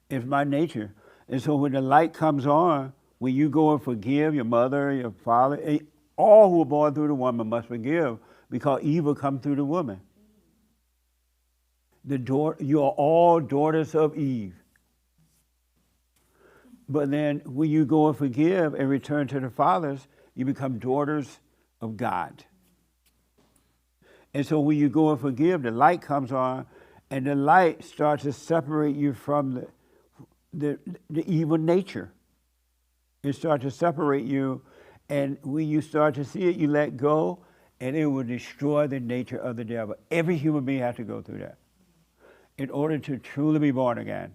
it's my nature. And so when the light comes on, when you go and forgive your mother, your father, all who are born through the woman must forgive because evil comes through the woman. You are all daughters of Eve. But then when you go and forgive and return to the fathers, you become daughters of God. And so when you go and forgive, the light comes on, and the light starts to separate you from the evil nature. It starts to separate you, and when you start to see it, you let go, and it will destroy the nature of the devil. Every human being has to go through that in order to truly be born again.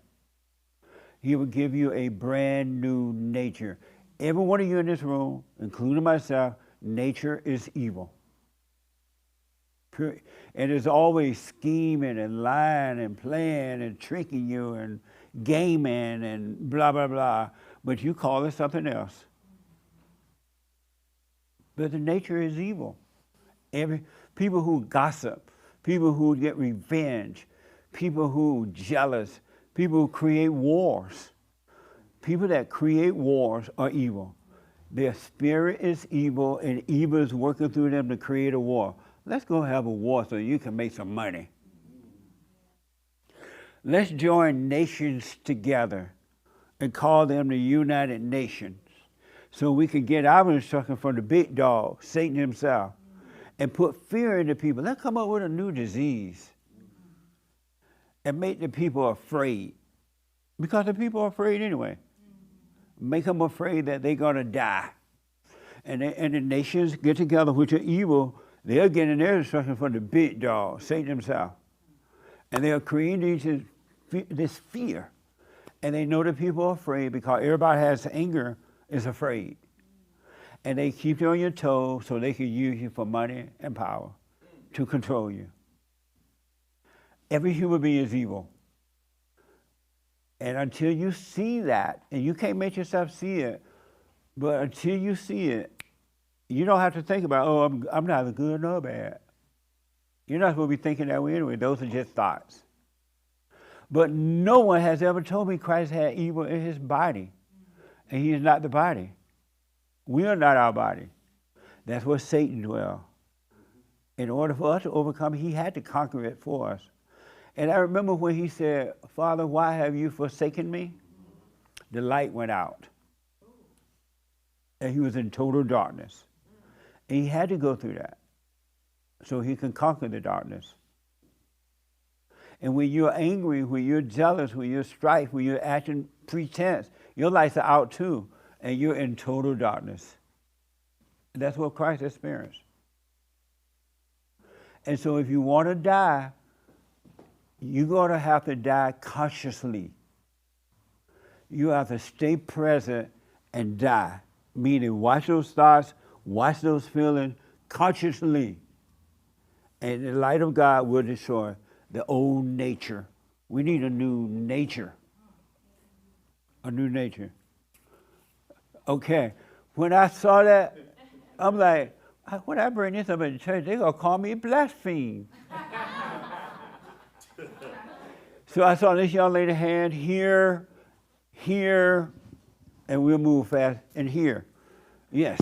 He will give you a brand new nature. Every one of you in this room, including myself, nature is evil. And there's always scheming and lying and playing and tricking you and gaming and blah, blah, blah. But you call it something else. But the nature is evil. People who gossip, people who get revenge, people who jealous, people who create wars. People that create wars are evil. Their spirit is evil, and evil is working through them to create a war. Let's go have a war so you can make some money. Let's join nations together and call them the United Nations so we can get our instruction from the big dog, Satan himself, and put fear into people. Let's come up with a new disease and make the people afraid. Because the people are afraid anyway. Make them afraid that they're going to die. And the nations get together, which are evil. They're getting their instruction from the big dog, Satan himself. And they're creating this fear. And they know that people are afraid because everybody has anger, is afraid. And they keep you on your toes so they can use you for money and power to control you. Every human being is evil. And until you see that, and you can't make yourself see it, but until you see it, you don't have to think about, I'm neither good nor bad. You're not supposed to be thinking that way anyway. Those are just thoughts. But no one has ever told me Christ had evil in his body. And he is not the body. We are not our body. That's where Satan dwells. In order for us to overcome, he had to conquer it for us. And I remember when he said, Father, why have you forsaken me? The light went out. And he was in total darkness. And he had to go through that so he can conquer the darkness. And when you're angry, when you're jealous, when you're strife, when you're acting pretense, your lights are out too, and you're in total darkness. And that's what Christ experienced. And so if you want to die, you're going to have to die consciously. You have to stay present and die. Meaning watch those thoughts, watch those feelings consciously. And the light of God will destroy the old nature. We need a new nature. A new nature. Okay. When I saw that, I'm like, when I bring this up in the church, they're going to call me blaspheme. So I saw this young lady hand here, here, and we'll move fast, and here. Yes.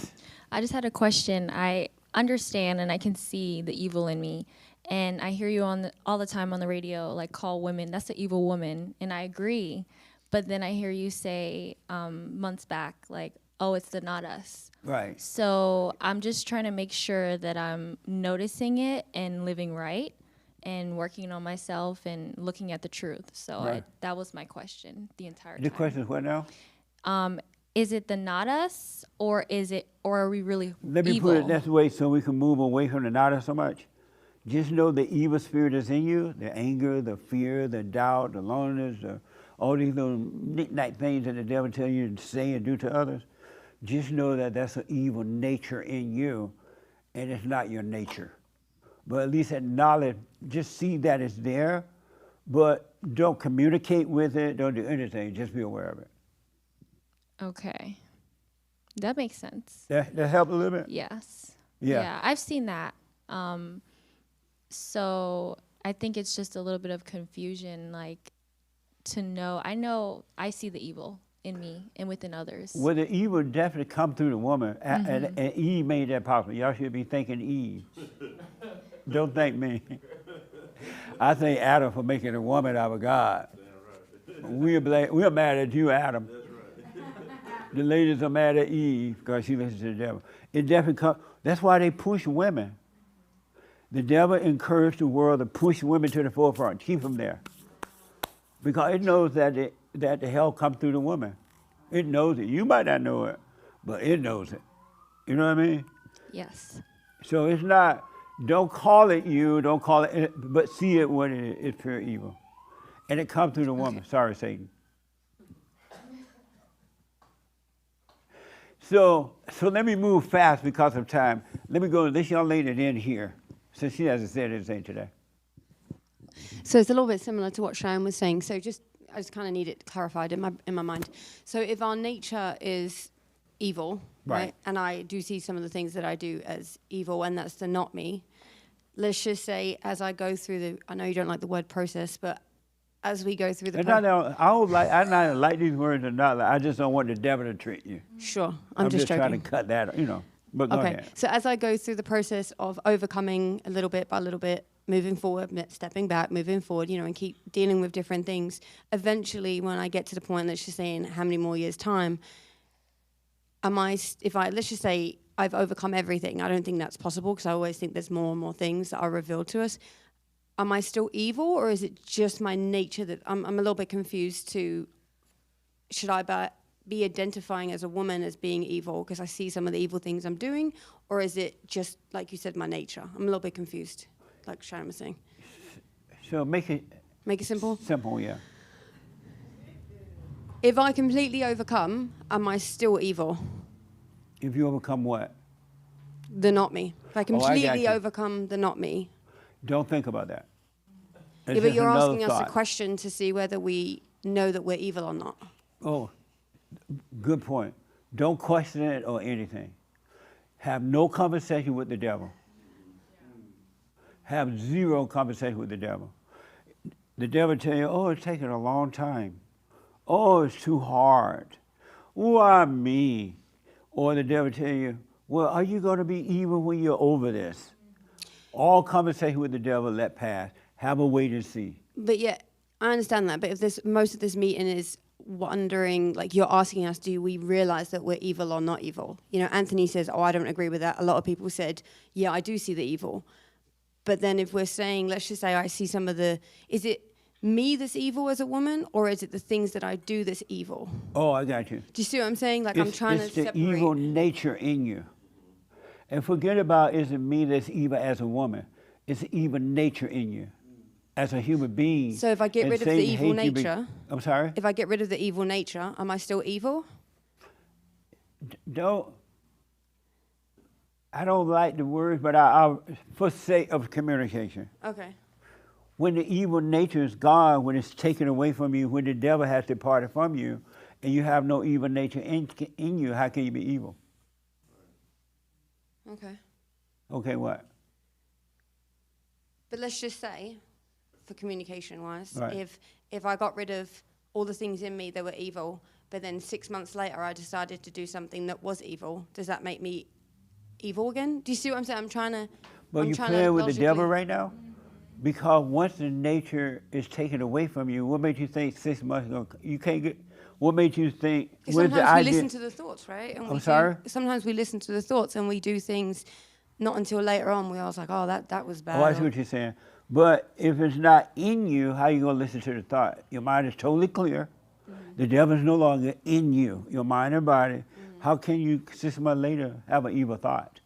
I just had a question. I understand and I can see the evil in me. And I hear you all the time on the radio, like, call women, that's the evil woman. And I agree. But then I hear you say months back, like, oh, it's the not us. Right. So I'm just trying to make sure that I'm noticing it and living right and working on myself and looking at the truth. So Right. that was my question the entire time. The question is what now? Is it the not us, or are we really Let me evil? put it this way so we can move away from the not so much. Just know the evil spirit is in you, the anger, the fear, the doubt, the loneliness, all these little knick-knack things that the devil tells you to say and do to others. Just know that that's an evil nature in you, and it's not your nature. But at least acknowledge, just see that it's there, but don't communicate with it, don't do anything, just be aware of it. Okay. That makes sense. That helped a little bit? Yes. Yeah. I've seen that. So I think it's just a little bit of confusion, like, to know. I know I see the evil in me and within others. Well, the evil definitely come through the woman, and Eve made that possible. Y'all should be thanking Eve. Don't thank me. I thank Adam for making a woman out of God. We're mad at you, Adam. The ladies are mad at Eve because she listens to the devil. It definitely comes. That's why they push women. The devil encouraged the world to push women to the forefront, keep them there, because it knows that the hell comes through the woman. It knows it. You might not know it, but it knows it. You know what I mean? Yes. So it's not. Don't call it you. Don't call it. But see it when it is. It's pure evil, and it comes through the woman. Okay. Sorry, Satan. So let me move fast because of time. Let me go to this young lady in here, since she hasn't said anything today. So it's a little bit similar to what Sharon was saying. So I just kind of need it clarified in my mind. So if our nature is evil, right? And I do see some of the things that I do as evil, and that's the not me. Let's just say, as I go through I know you don't like the word process, but as we go through the I don't like these words or not. I just don't want the devil to trick you. Sure, I'm just trying joking. to cut that, But go ahead. So as I go through the process of overcoming a little bit by little bit, moving forward, stepping back, moving forward, and keep dealing with different things, eventually when I get to the point, let's just say in how many more years' time, let's just say I've overcome everything. I don't think that's possible because I always think there's more and more things that are revealed to us. Am I still evil, or is it just my nature that I'm a little bit confused to, should I be identifying as a woman as being evil because I see some of the evil things I'm doing, or is it just, like you said, my nature? I'm a little bit confused, like Sharon was saying. So make it simple? Simple, yeah. If I completely overcome, am I still evil? If you overcome what? The not me. If I completely you. overcome the not me. Don't think about that. Yeah, but you're asking us a question to see whether we know that we're evil or not. Oh, good point. Don't question it or anything. Have no conversation with the devil. have zero conversation with the devil. The devil tell you, oh, it's taking a long time. Oh, it's too hard. Why me? Or the devil tell you, well, are you going to be evil when you're over this? All conversation with the devil, let pass. Have a wait and see. But yeah, I understand that. But if this most of this meeting is wondering, like you're asking us, do we realize that we're evil or not evil? You know, Anthony says, oh, I don't agree with that. A lot of people said, yeah, I do see the evil. But then if we're saying, let's just say I see some of the, is it me that's evil as a woman, or is it the things that I do that's evil? Oh, I got you. Do you see what I'm saying? Like I'm trying to separate. It's the evil nature in you. And forget about, is it me that's evil as a woman? It's the evil nature in you as a human being. So if I get rid of the evil nature, I'm sorry? if I get rid of the evil nature, am I still evil? I don't like the words, but I'll for sake of communication. Okay. When the evil nature is gone, when it's taken away from you, when the devil has departed from you, and you have no evil nature in you, how can you be evil? Okay. Okay, what? But let's just say, for communication-wise, Right. if I got rid of all the things in me that were evil, but then 6 months later I decided to do something that was evil, does that make me evil again? Do you see what I'm saying? I'm trying to. But you playing with the devil right now? Because once the nature is taken away from you, what made you think 6 months ago you can't get? What made you think? Sometimes we listen to the thoughts, right? And I'm sorry? Sometimes we listen to the thoughts and we do things not until later on. We always like, oh, that was bad. Oh, I see what you're saying. But if it's not in you, how you going to listen to the thought? Your mind is totally clear. Mm-hmm. The devil is no longer in you, your mind and body. Mm-hmm. How can you 6 months later have an evil thought?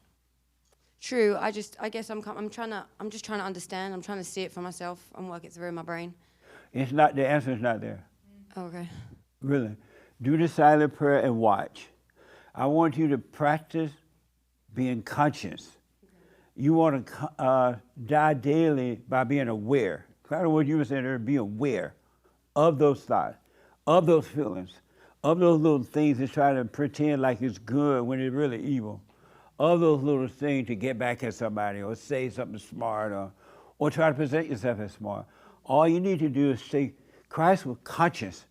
True. I guess I'm just trying to understand. I'm trying to see it for myself and work it through in my brain. It's not, the answer is not there. Okay. Really. Do the silent prayer and watch. I want you to practice being conscious. You want to die daily by being aware. Kind of what you were saying there, be aware of those thoughts, of those feelings, of those little things that try to pretend like it's good when it's really evil, of those little things to get back at somebody or say something smart or try to present yourself as smart. All you need to do is say, Christ was conscious.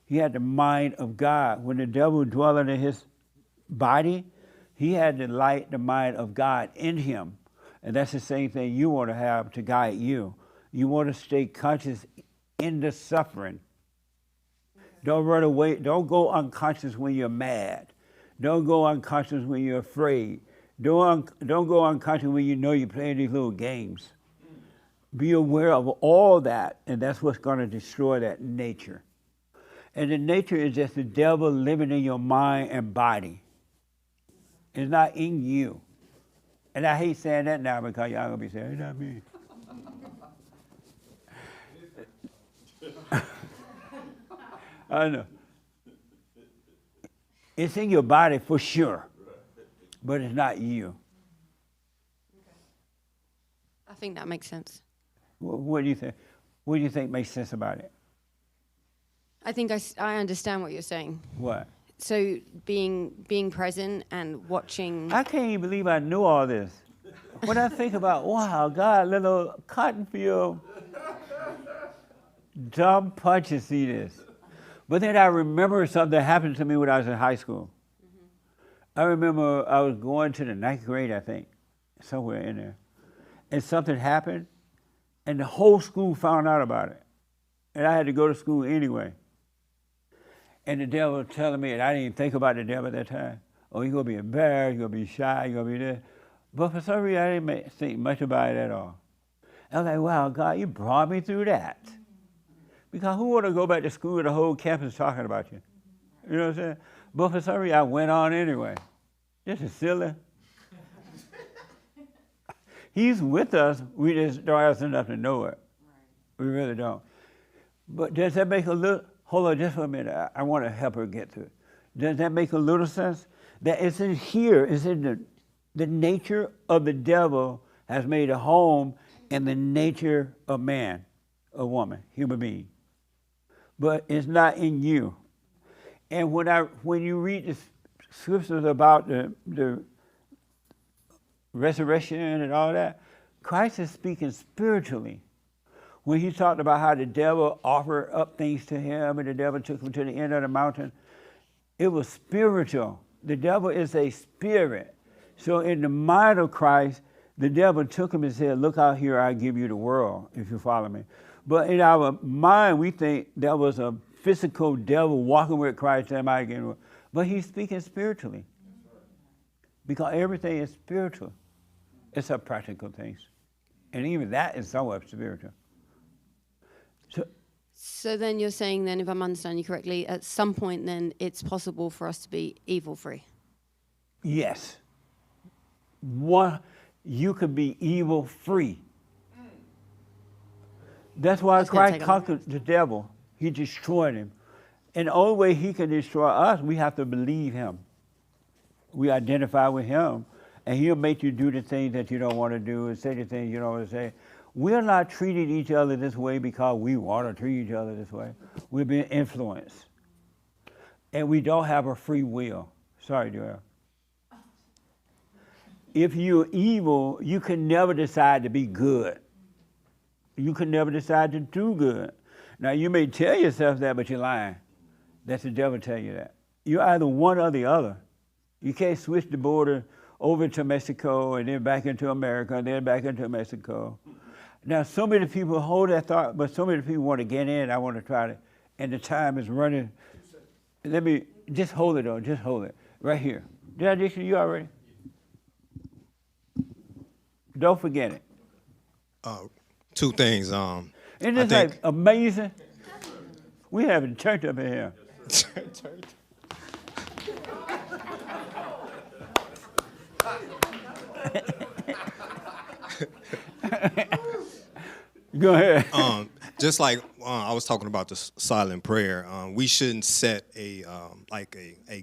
He had the mind of God. When the devil dwelled in his body, he had the light, the mind of God in him. And that's the same thing you want to have to guide you. You want to stay conscious in the suffering. Don't run away. Don't go unconscious when you're mad. Don't go unconscious when you're afraid. Don't go unconscious when you know you're playing these little games. Be aware of all that, and that's what's going to destroy that nature. And the nature is just the devil living in your mind and body. It's not in you. And I hate saying that now because y'all going to be saying, it's not me. I know. It's in your body for sure, but it's not you. I think that makes sense. What do you think? What do you think makes sense about it? I think I understand what you're saying. What? So being present and watching. I can't even believe I knew all this. When I think about, wow, God, little cotton field, dumb punches see this. But then I remember something that happened to me when I was in high school. I remember I was going to the 9th grade, I think, somewhere in there. And something happened, and the whole school found out about it. And I had to go to school anyway. And the devil was telling me, and I didn't even think about the devil at that time. Oh, you're going to be embarrassed, you're going to be shy, you're going to be this. But for some reason, I didn't think much about it at all. I was like, wow, God, you brought me through that. Because who want to go back to school and the whole campus talking about you? You know what I'm saying? But for some reason, I went on anyway. This is silly. He's with us. We just don't have enough to know it. We really don't. But does that make a little, hold on just for a minute. I want to help her get through it. Does that make a little sense? That it's in here, it's in the nature of the devil has made a home in the nature of man, a woman, human being. But it's not in you. And when you read the scriptures about the resurrection and all that, Christ is speaking spiritually. When he talked about how the devil offered up things to him and the devil took him to the end of the mountain, it was spiritual. The devil is a spirit. So in the mind of Christ, the devil took him and said, look out here, I give you the world, if you follow me. But in our mind, we think there was a physical devil walking with Christ that might get. But he's speaking spiritually. Because everything is spiritual. It's a practical things. And even that is somewhat spiritual. So then you're saying then, if I'm understanding you correctly, at some point then it's possible for us to be evil free. Yes. You could be evil free. That's why Christ conquered the devil. He destroyed him. And the only way he can destroy us, we have to believe him. We identify with him, and he'll make you do the things that you don't want to do and say the things you don't want to say. We're not treating each other this way because we want to treat each other this way. We're being influenced. And we don't have a free will. Sorry, Joel. If you're evil, you can never decide to be good. You can never decide to do good. Now, you may tell yourself that, but you're lying. That's the devil tell you that. You're either one or the other. You can't switch the border over to Mexico and then back into America and then back into Mexico. Now, so many people hold that thought, but so many people want to get in. I want to try to, and the time is running. Let me, just hold it on, just hold it. Right here. Did I dictate you already? Don't forget it. Two things. Isn't this like amazing? We having church up in here. Go ahead. Just like I was talking about the silent prayer, we shouldn't set a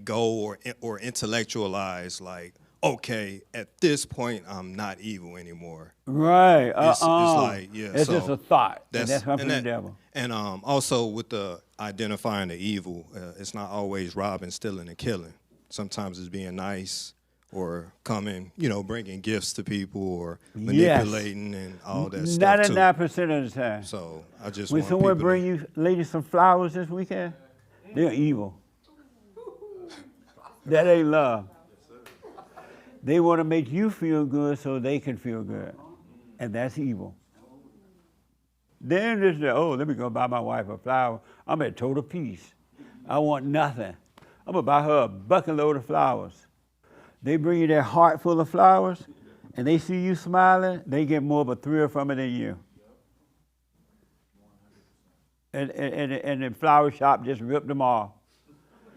goal or intellectualize like, okay, at this point I'm not evil anymore. Right. It's like, yeah. It's just a thought. That's from the devil. And also with the identifying the evil, it's not always robbing, stealing, and killing. Sometimes it's being nice or coming, bringing gifts to people or manipulating and all that stuff too. 99% of the time. So I just when want someone people bring you ladies some flowers this weekend, they're evil. That ain't love. They want to make you feel good so they can feel good. And that's evil. Then just let me go buy my wife a flower. I'm at total peace. I want nothing. I'm going to buy her a bucket load of flowers. They bring you their heart full of flowers, and they see you smiling, they get more of a thrill from it than you. And the flower shop just ripped them off.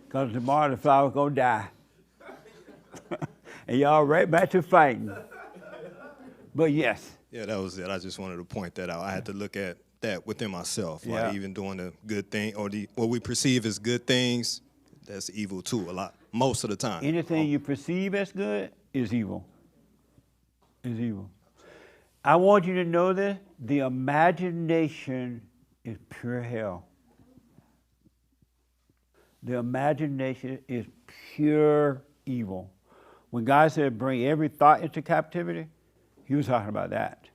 Because tomorrow the flower's going to die. And y'all right back to fighting. But yes. Yeah, that was it. I just wanted to point that out. I had to look at that within myself. Yeah. Like even doing the good thing or what we perceive as good things, that's evil too a lot, most of the time. Anything you perceive as good is evil. Is evil. I want you to know this. The imagination is pure hell. The imagination is pure evil. When God said bring every thought into captivity, he was talking about that.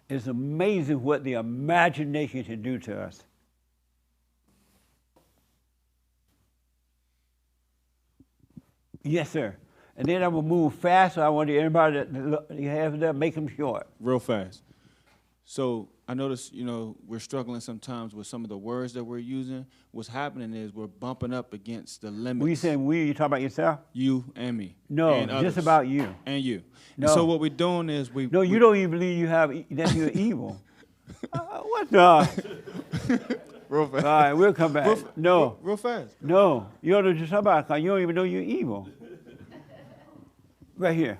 It's amazing what the imagination can do to us. Yes, sir. And then I'm going to move fast, so I want everybody that you have there, make them short. Real fast. So I notice, we're struggling sometimes with some of the words that we're using. What's happening is we're bumping up against the limits. When you saying we, you talking about yourself? You and me. No, and just others. about you. And you. No. And so what we're doing is No, you don't even believe that you're evil. What the? Real fast. All right, we'll come back. Real fast. No, you don't know just about it, you don't even know you're evil. Right here.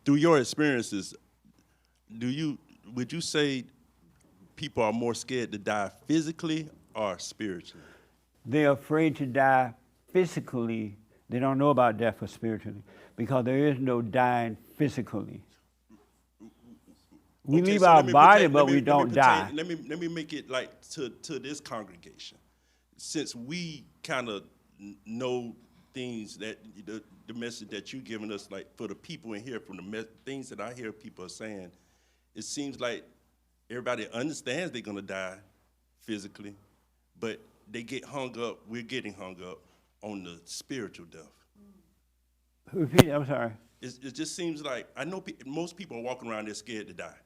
Through your experiences, would you say people are more scared to die physically or spiritually? They're afraid to die physically. They don't know about death or spiritually because there is no dying physically. We leave our body, but we don't die. Let me make it like to this congregation. Since we kind of know things that the message that you're giving us, like for the people in here, from the things that I hear people are saying, it seems like everybody understands they're gonna die physically, but they get hung up, we're getting hung up on the spiritual death. Repeat, I'm sorry. It just seems like, I know most people are walking around, they're scared to die.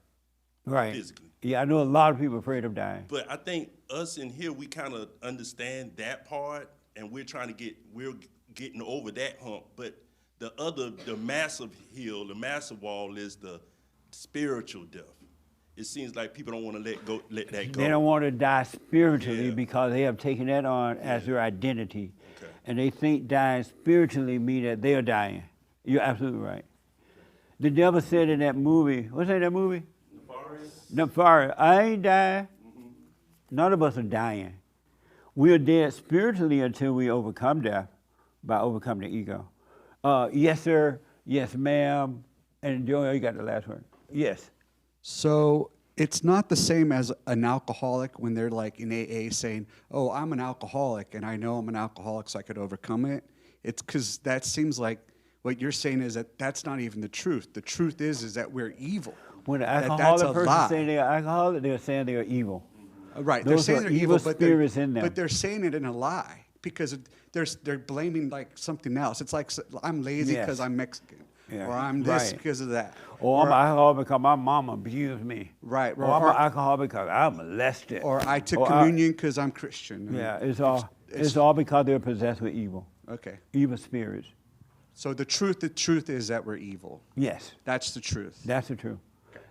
Right. Physically. Yeah, I know a lot of people afraid of dying. But I think us in here, we kind of understand that part, and we're getting over that hump. But the massive hill, the massive wall is the spiritual death. It seems like people don't want to let that go. They don't want to die spiritually Yeah. because they have taken that on as their identity. Okay. And they think dying spiritually means that they're dying. You're absolutely right. The devil said in that movie, what's that movie? The forest. I ain't dying. None of us are dying. We are dead spiritually until we overcome death by overcoming the ego. Yes, sir. Yes, ma'am. And Joel, you got the last word. Yes. So it's not the same as an alcoholic when they're like in AA saying, oh, I'm an alcoholic and I know I'm an alcoholic so I could overcome it. It's because that seems like what you're saying is that that's not even the truth. The truth is that we're evil. When an that's alcoholic a person lie. saying they're alcoholic, they're saying they're evil. Right, Those they're saying are they're evil but spirits in them. But they're saying it in a lie because they're blaming like something else. It's like I'm lazy because I'm Mexican, or I'm this because of that. Or I'm an alcoholic because my mama abused me. Right. Or I'm an alcoholic because I'm molested. Or I took communion because I'm Christian. Yeah, it's all because they're possessed with evil. Okay. Evil spirits. So the truth is that we're evil. Yes. That's the truth. That's the truth.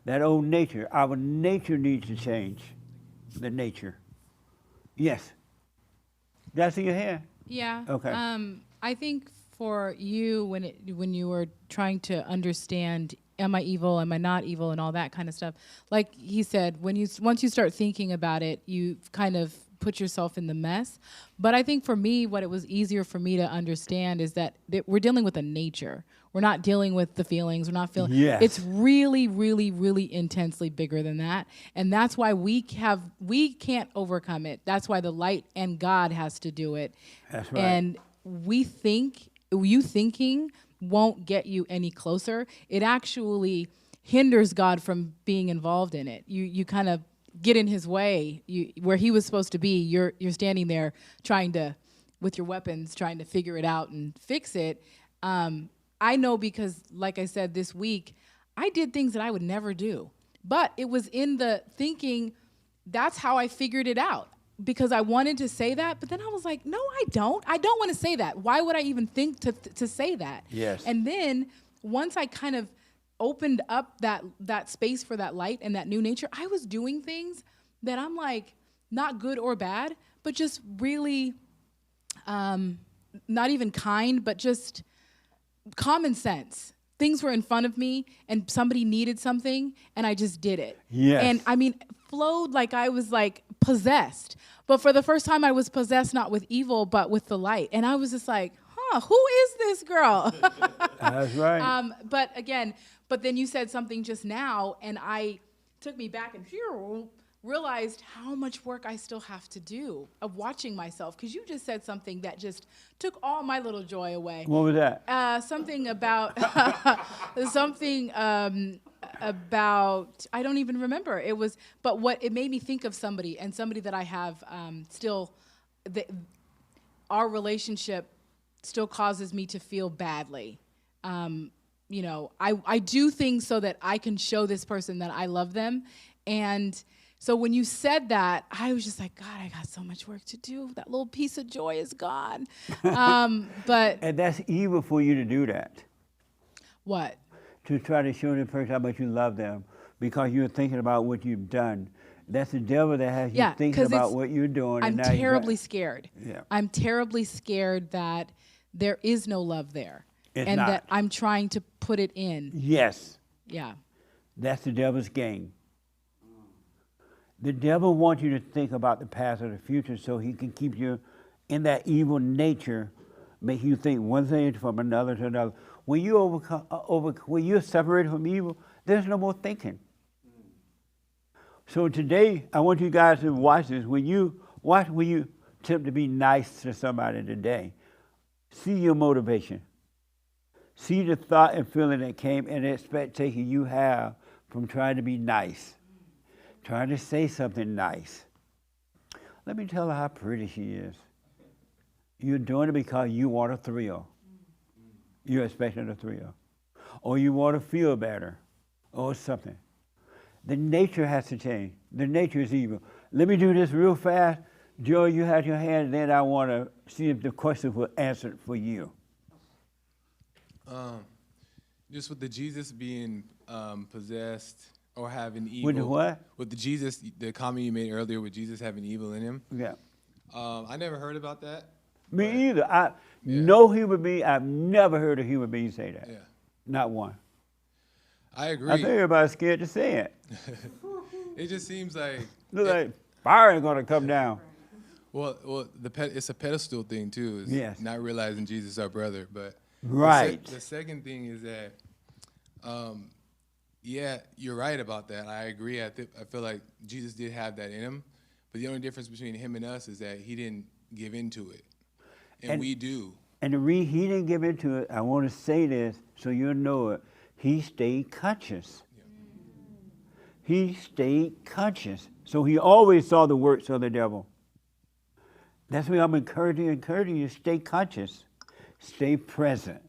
That old nature, our nature needs to change. The nature. Yes. That's in your head? Yeah. Okay. I think for you, when you were trying to understand, am I evil, am I not evil, and all that kind of stuff, like he said, once you start thinking about it, you kind of put yourself in the mess. But I think for me, what it was easier for me to understand is that we're dealing with a nature. We're not dealing with the feelings. We're not feeling. Yes. It's really, really, really intensely bigger than that, and that's why we can't overcome it. That's why the light and God has to do it. That's right. And you thinking won't get you any closer. It actually hinders God from being involved in it. You kind of get in his way. Where he was supposed to be, you're standing there trying to, with your weapons, trying to figure it out and fix it. I know because, like I said, this week, I did things that I would never do. But it was in the thinking, that's how I figured it out. Because I wanted to say that, but then I was like, no, I don't. I don't want to say that. Why would I even think to say that? Yes. And then once I kind of opened up that space for that light and that new nature, I was doing things that I'm like, not good or bad, but just really not even kind, but just common sense. Things were in front of me and somebody needed something and I just did it. Yes. And I mean, flowed like I was like possessed. But for the first time I was possessed not with evil, but with the light. And I was just like, who is this girl? That's right. But then you said something just now and took me back and realized how much work I still have to do of watching myself. Because you just said something that just took all my little joy away. What was that? Something about about, I don't even remember. It was, but what it made me think of somebody that I have still, our relationship still causes me to feel badly. I do things so that I can show this person that I love them. And so when you said that, I was just like, God, I got so much work to do. That little piece of joy is gone. And that's evil for you to do that. What? To try to show the person how much you love them because you're thinking about what you've done. That's the devil that has you thinking about what you're doing. I'm terribly scared. Yeah. I'm terribly scared that there is no love there. It's and not. that I'm trying to put it in. Yes. Yeah. That's the devil's game. The devil wants you to think about the past or the future so he can keep you in that evil nature, make you think one thing from another to another. When you when you're separated from evil, there's no more thinking. So today, I want you guys to watch this. When you attempt to be nice to somebody today, See your motivation. See the thought and feeling that came and the expectation you have from trying to be nice, trying to say something nice. Let me tell her how pretty she is. You're doing it because you want a thrill. You're expecting a thrill. Or you want to feel better or something. The nature has to change. The nature is evil. Let me do this real fast. Joe, you had your hand, and then I want to see if the question was answered for you. Just with the Jesus being possessed or having evil. With the what? With the Jesus, the comment you made earlier with Jesus having evil in him. Yeah. I never heard about that. Me either. No human being, I've never heard a human being say that. Yeah. Not one. I agree. I think everybody's scared to say it. It just seems like Look like fire is going to come down. Well, it's a pedestal thing too. Is Yes. Not realizing Jesus is our brother, but right. The second thing is that, yeah, you're right about that. I agree. I feel like Jesus did have that in him, but the only difference between him and us is that he didn't give into it, and we do. And the reason he didn't give into it, I want to say this so you'll know it. He stayed conscious. Yeah. He stayed conscious. So he always saw the works of the devil. That's why I'm encouraging you to stay conscious. Stay present.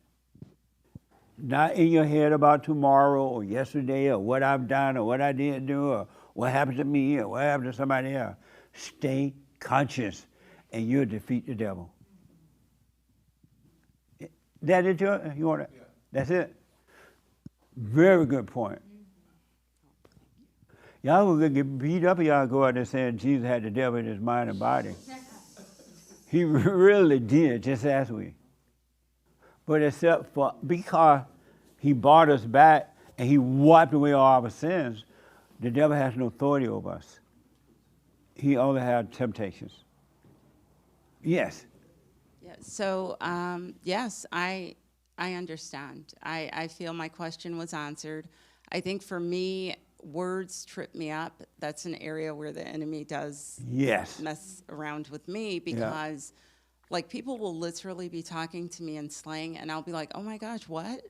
Not in your head about tomorrow or yesterday or what I've done or what I didn't do or what happened to me or what happened to somebody else. Stay conscious and you'll defeat the devil. That is you want it? Yeah. That's it. Very good point. Y'all gonna get beat up, y'all go out there saying Jesus had the devil in his mind and body. He really did, just as we. But except for, because he brought us back and he wiped away all our sins, the devil has no authority over us. He only has temptations. Yes. Yeah, so, yes, I understand. I feel my question was answered. I think for me, words trip me up. That's an area where the enemy does mess around with me because, like, people will literally be talking to me in slang, and I'll be like, "Oh my gosh, what?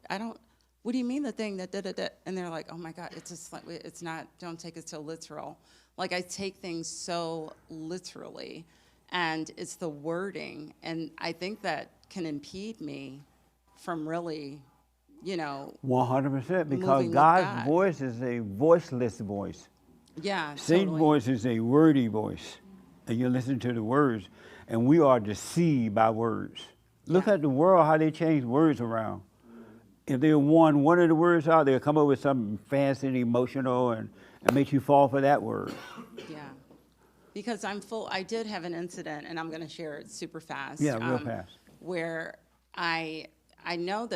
What do you mean the thing that da-da-da?" And they're like, "Oh my God, it's not. Don't take it so literal." Like, I take things so literally, and it's the wording, and I think that can impede me from really, 100%, because God's voice is a voiceless voice. Yeah, Satan's totally. voice is a wordy voice, and you listen to the words, and we are deceived by words. Look at the world, how they change words around. If they want one of the words out, they'll come up with something fancy and emotional and make you fall for that word. Yeah, because I did have an incident, and I'm going to share it super fast. Yeah, real fast. Where I know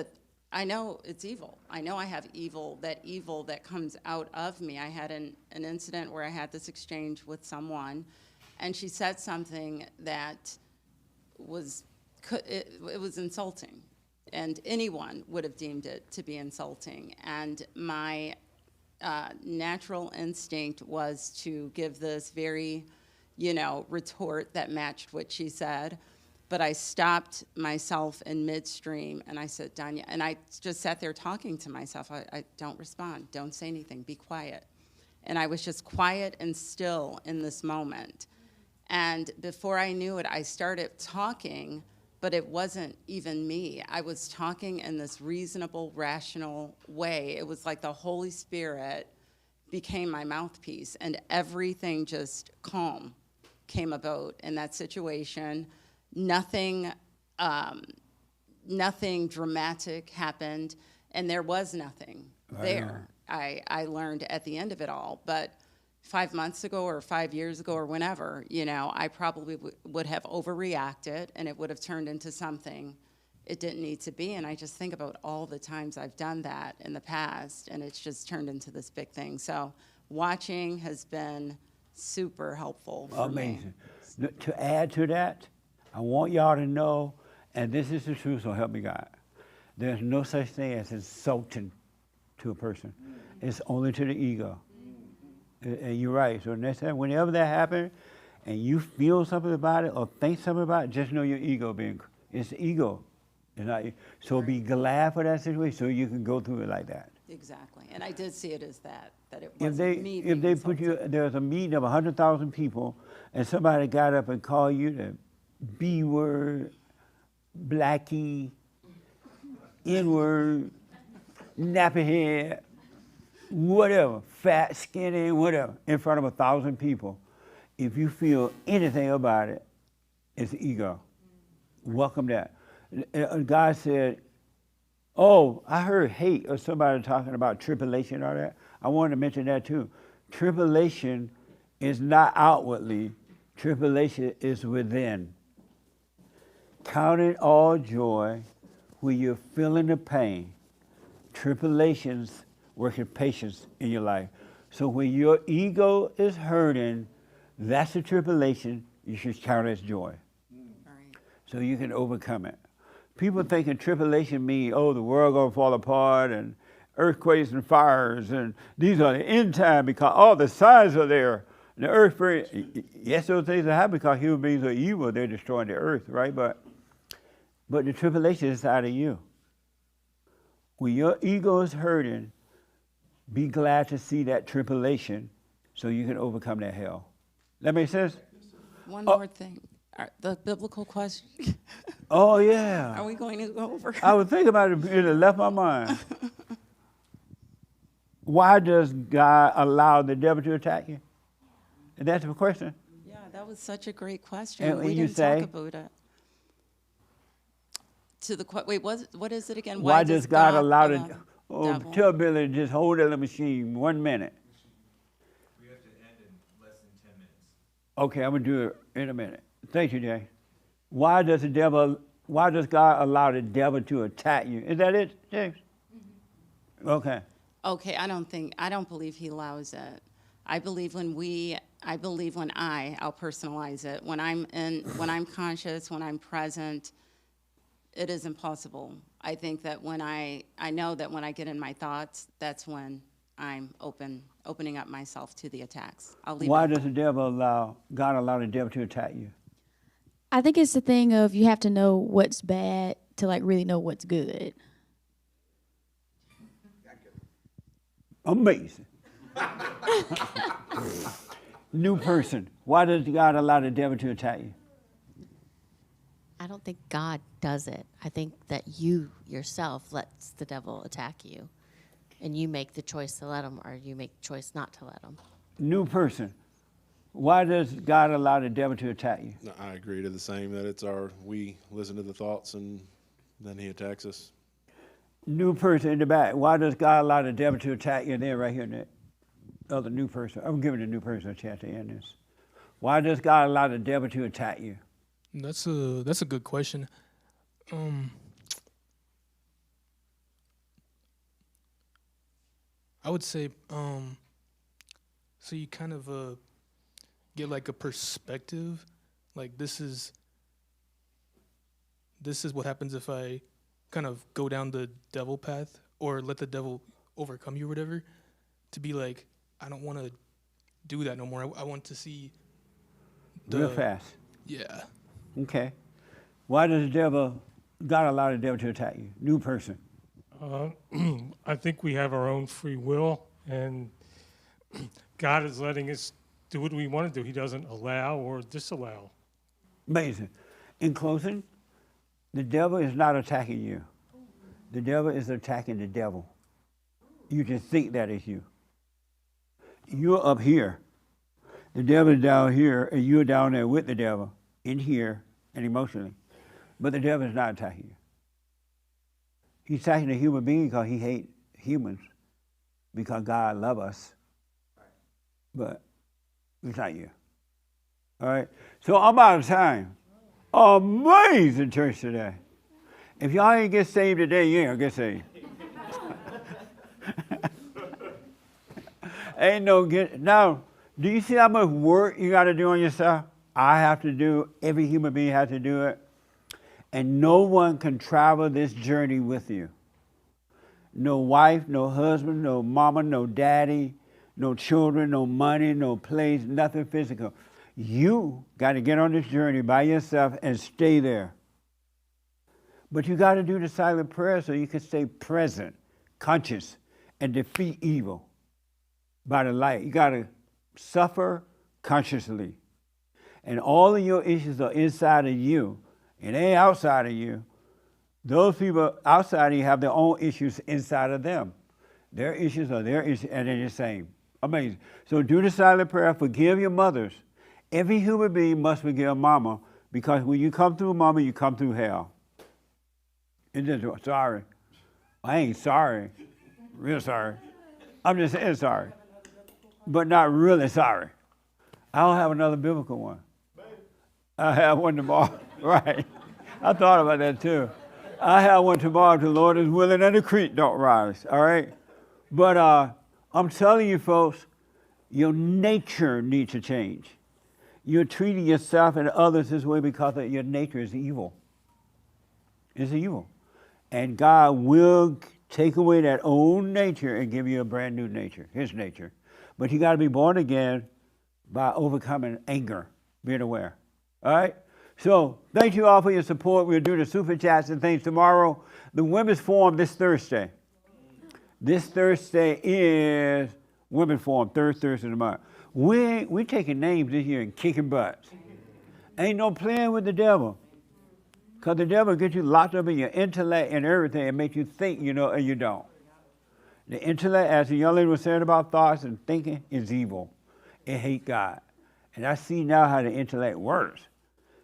it's evil. I know I have evil that comes out of me. I had an incident where I had this exchange with someone, and she said something that was insulting, and anyone would have deemed it to be insulting. And my natural instinct was to give this very, retort that matched what she said. But I stopped myself in midstream, and I said, "Danya," and I just sat there talking to myself. I don't respond. Don't say anything. Be quiet. And I was just quiet and still in this moment. And before I knew it, I started talking, but it wasn't even me. I was talking in this reasonable, rational way. It was like the Holy Spirit became my mouthpiece, and everything just calm came about in that situation. Nothing dramatic happened, and there was nothing there. I learned at the end of it all. But 5 months ago or 5 years ago or whenever, I probably would have overreacted, and it would have turned into something it didn't need to be. And I just think about all the times I've done that in the past, and it's just turned into this big thing. So watching has been super helpful for me. To add to that, I want y'all to know, and this is the truth, so help me God, there's no such thing as insulting to a person. It's only to the ego. And you're right. So next time, whenever that happens, and you feel something about it or think something about it, just know your ego it's ego. It's not you. So be glad for that situation so you can go through it like that. Exactly. And I did see it as that it If wasn't me if being they put you, there's a meeting of 100,000 people and somebody got up and called you the B word, blackie, N word, nappy head, whatever, fat, skinny, whatever, in front of 1,000 people. If you feel anything about it, it's ego. Welcome that. God said, oh, I heard hate or somebody talking about tribulation or that. I wanted to mention that too. Tribulation is not outwardly, tribulation is within. Count it all joy when you're feeling the pain. Tribulations working patience in your life. So when your ego is hurting, that's a tribulation you should count as joy. So you can overcome it. People thinking tribulation means, oh, the world gonna fall apart and earthquakes and fires and these are the end time because all the signs are there. The earth, yes, those things are happening because human beings are evil. They're destroying the earth, right? But the tribulation is out of you. When your ego is hurting, be glad to see that tribulation so you can overcome that hell. That make sense? One more thing. The biblical question. Oh, yeah. Are we going to go over? I was thinking about it, it left my mind. Why does God allow the devil to attack you? And that's the question. Yeah, that was such a great question. And we you didn't say, talk about it. To the wait, what is it again? Why does God allow the devil? tell Billy to just hold that little machine 1 minute? We have to end in less than 10 minutes. Okay, I'm gonna do it in a minute. Thank you, Jay. Why does God allow the devil to attack you? Is that it, James? Mm-hmm. Okay. Okay, I don't believe he allows it. I believe when I'll personalize it. When I'm conscious, when I'm present, it is impossible. I think that when I know that when I get in my thoughts, that's when I'm opening up myself to the attacks. Why does God allow the devil to attack you? I think it's the thing of you have to know what's bad to like really know what's good. Amazing. New person. Why does God allow the devil to attack you? I don't think God does it. I think that you yourself lets the devil attack you. And you make the choice to let him, or you make the choice not to let him. New person. Why does God allow the devil to attack you? No, I agree to the same, that we listen to the thoughts and then he attacks us. New person in the back. Why does God allow the devil to attack you? There, right here, in the other new person. I'm giving the new person a chance to end this. Why does God allow the devil to attack you? That's a good question. I would say, so you kind of get like a perspective, like this is what happens if I kind of go down the devil path or let the devil overcome you or whatever, to be like, I don't want to do that no more. I want to see real fast. Yeah. Okay. Why does God allow the devil to attack you? New person. I think we have our own free will, and God is letting us do what we want to do. He doesn't allow or disallow. Amazing. In closing, the devil is not attacking you. The devil is attacking the devil. You just think that is you. You're up here. The devil is down here, and you're down there with the devil, in here and emotionally. But the devil is not attacking you. He's attacking a human being because he hates humans, because God loves us. But it's not you. All right? So I'm out of time. Amazing church today. If y'all ain't get saved today, you ain't gonna get saved. Ain't no get. Now, do you see how much work you got to do on yourself? I have to do, every human being has to do it. And no one can travel this journey with you. No wife, no husband, no mama, no daddy, no children, no money, no place, nothing physical. You got to get on this journey by yourself and stay there. But you got to do the silent prayer so you can stay present, conscious, and defeat evil by the light. You got to suffer consciously. And all of your issues are inside of you. It ain't outside of you. Those people outside of you have their own issues inside of them. Their issues are their issues, and they're the same. Amazing. So do the silent prayer. Forgive your mothers. Every human being must forgive mama, because when you come through mama, you come through hell. It's just, sorry. I ain't sorry. Real sorry. I'm just saying sorry. But not really sorry. I don't have another biblical one. I have one tomorrow. Right. I thought about that too. I have one tomorrow if the Lord is willing and the creek don't rise. All right? But I'm telling you folks, your nature needs to change. You're treating yourself and others this way because your nature is evil. It's evil. And God will take away that old nature and give you a brand new nature, his nature. But you got to be born again by overcoming anger, being aware. All right? So thank you all for your support. We'll do the super chats and things tomorrow. The Women's Forum this Thursday. This Thursday is Women's Forum, third Thursday of the month. We taking names this year and kicking butts. Ain't no playing with the devil. Because the devil gets you locked up in your intellect and everything and make you think you know and you don't. The intellect, as the young lady was saying about thoughts and thinking, is evil. It hates God. And I see now how the intellect works.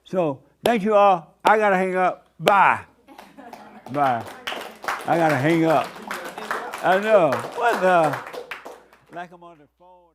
So thank you all. I got to hang up. Bye. Bye. I got to hang up. I know. What the? Like I'm on the phone.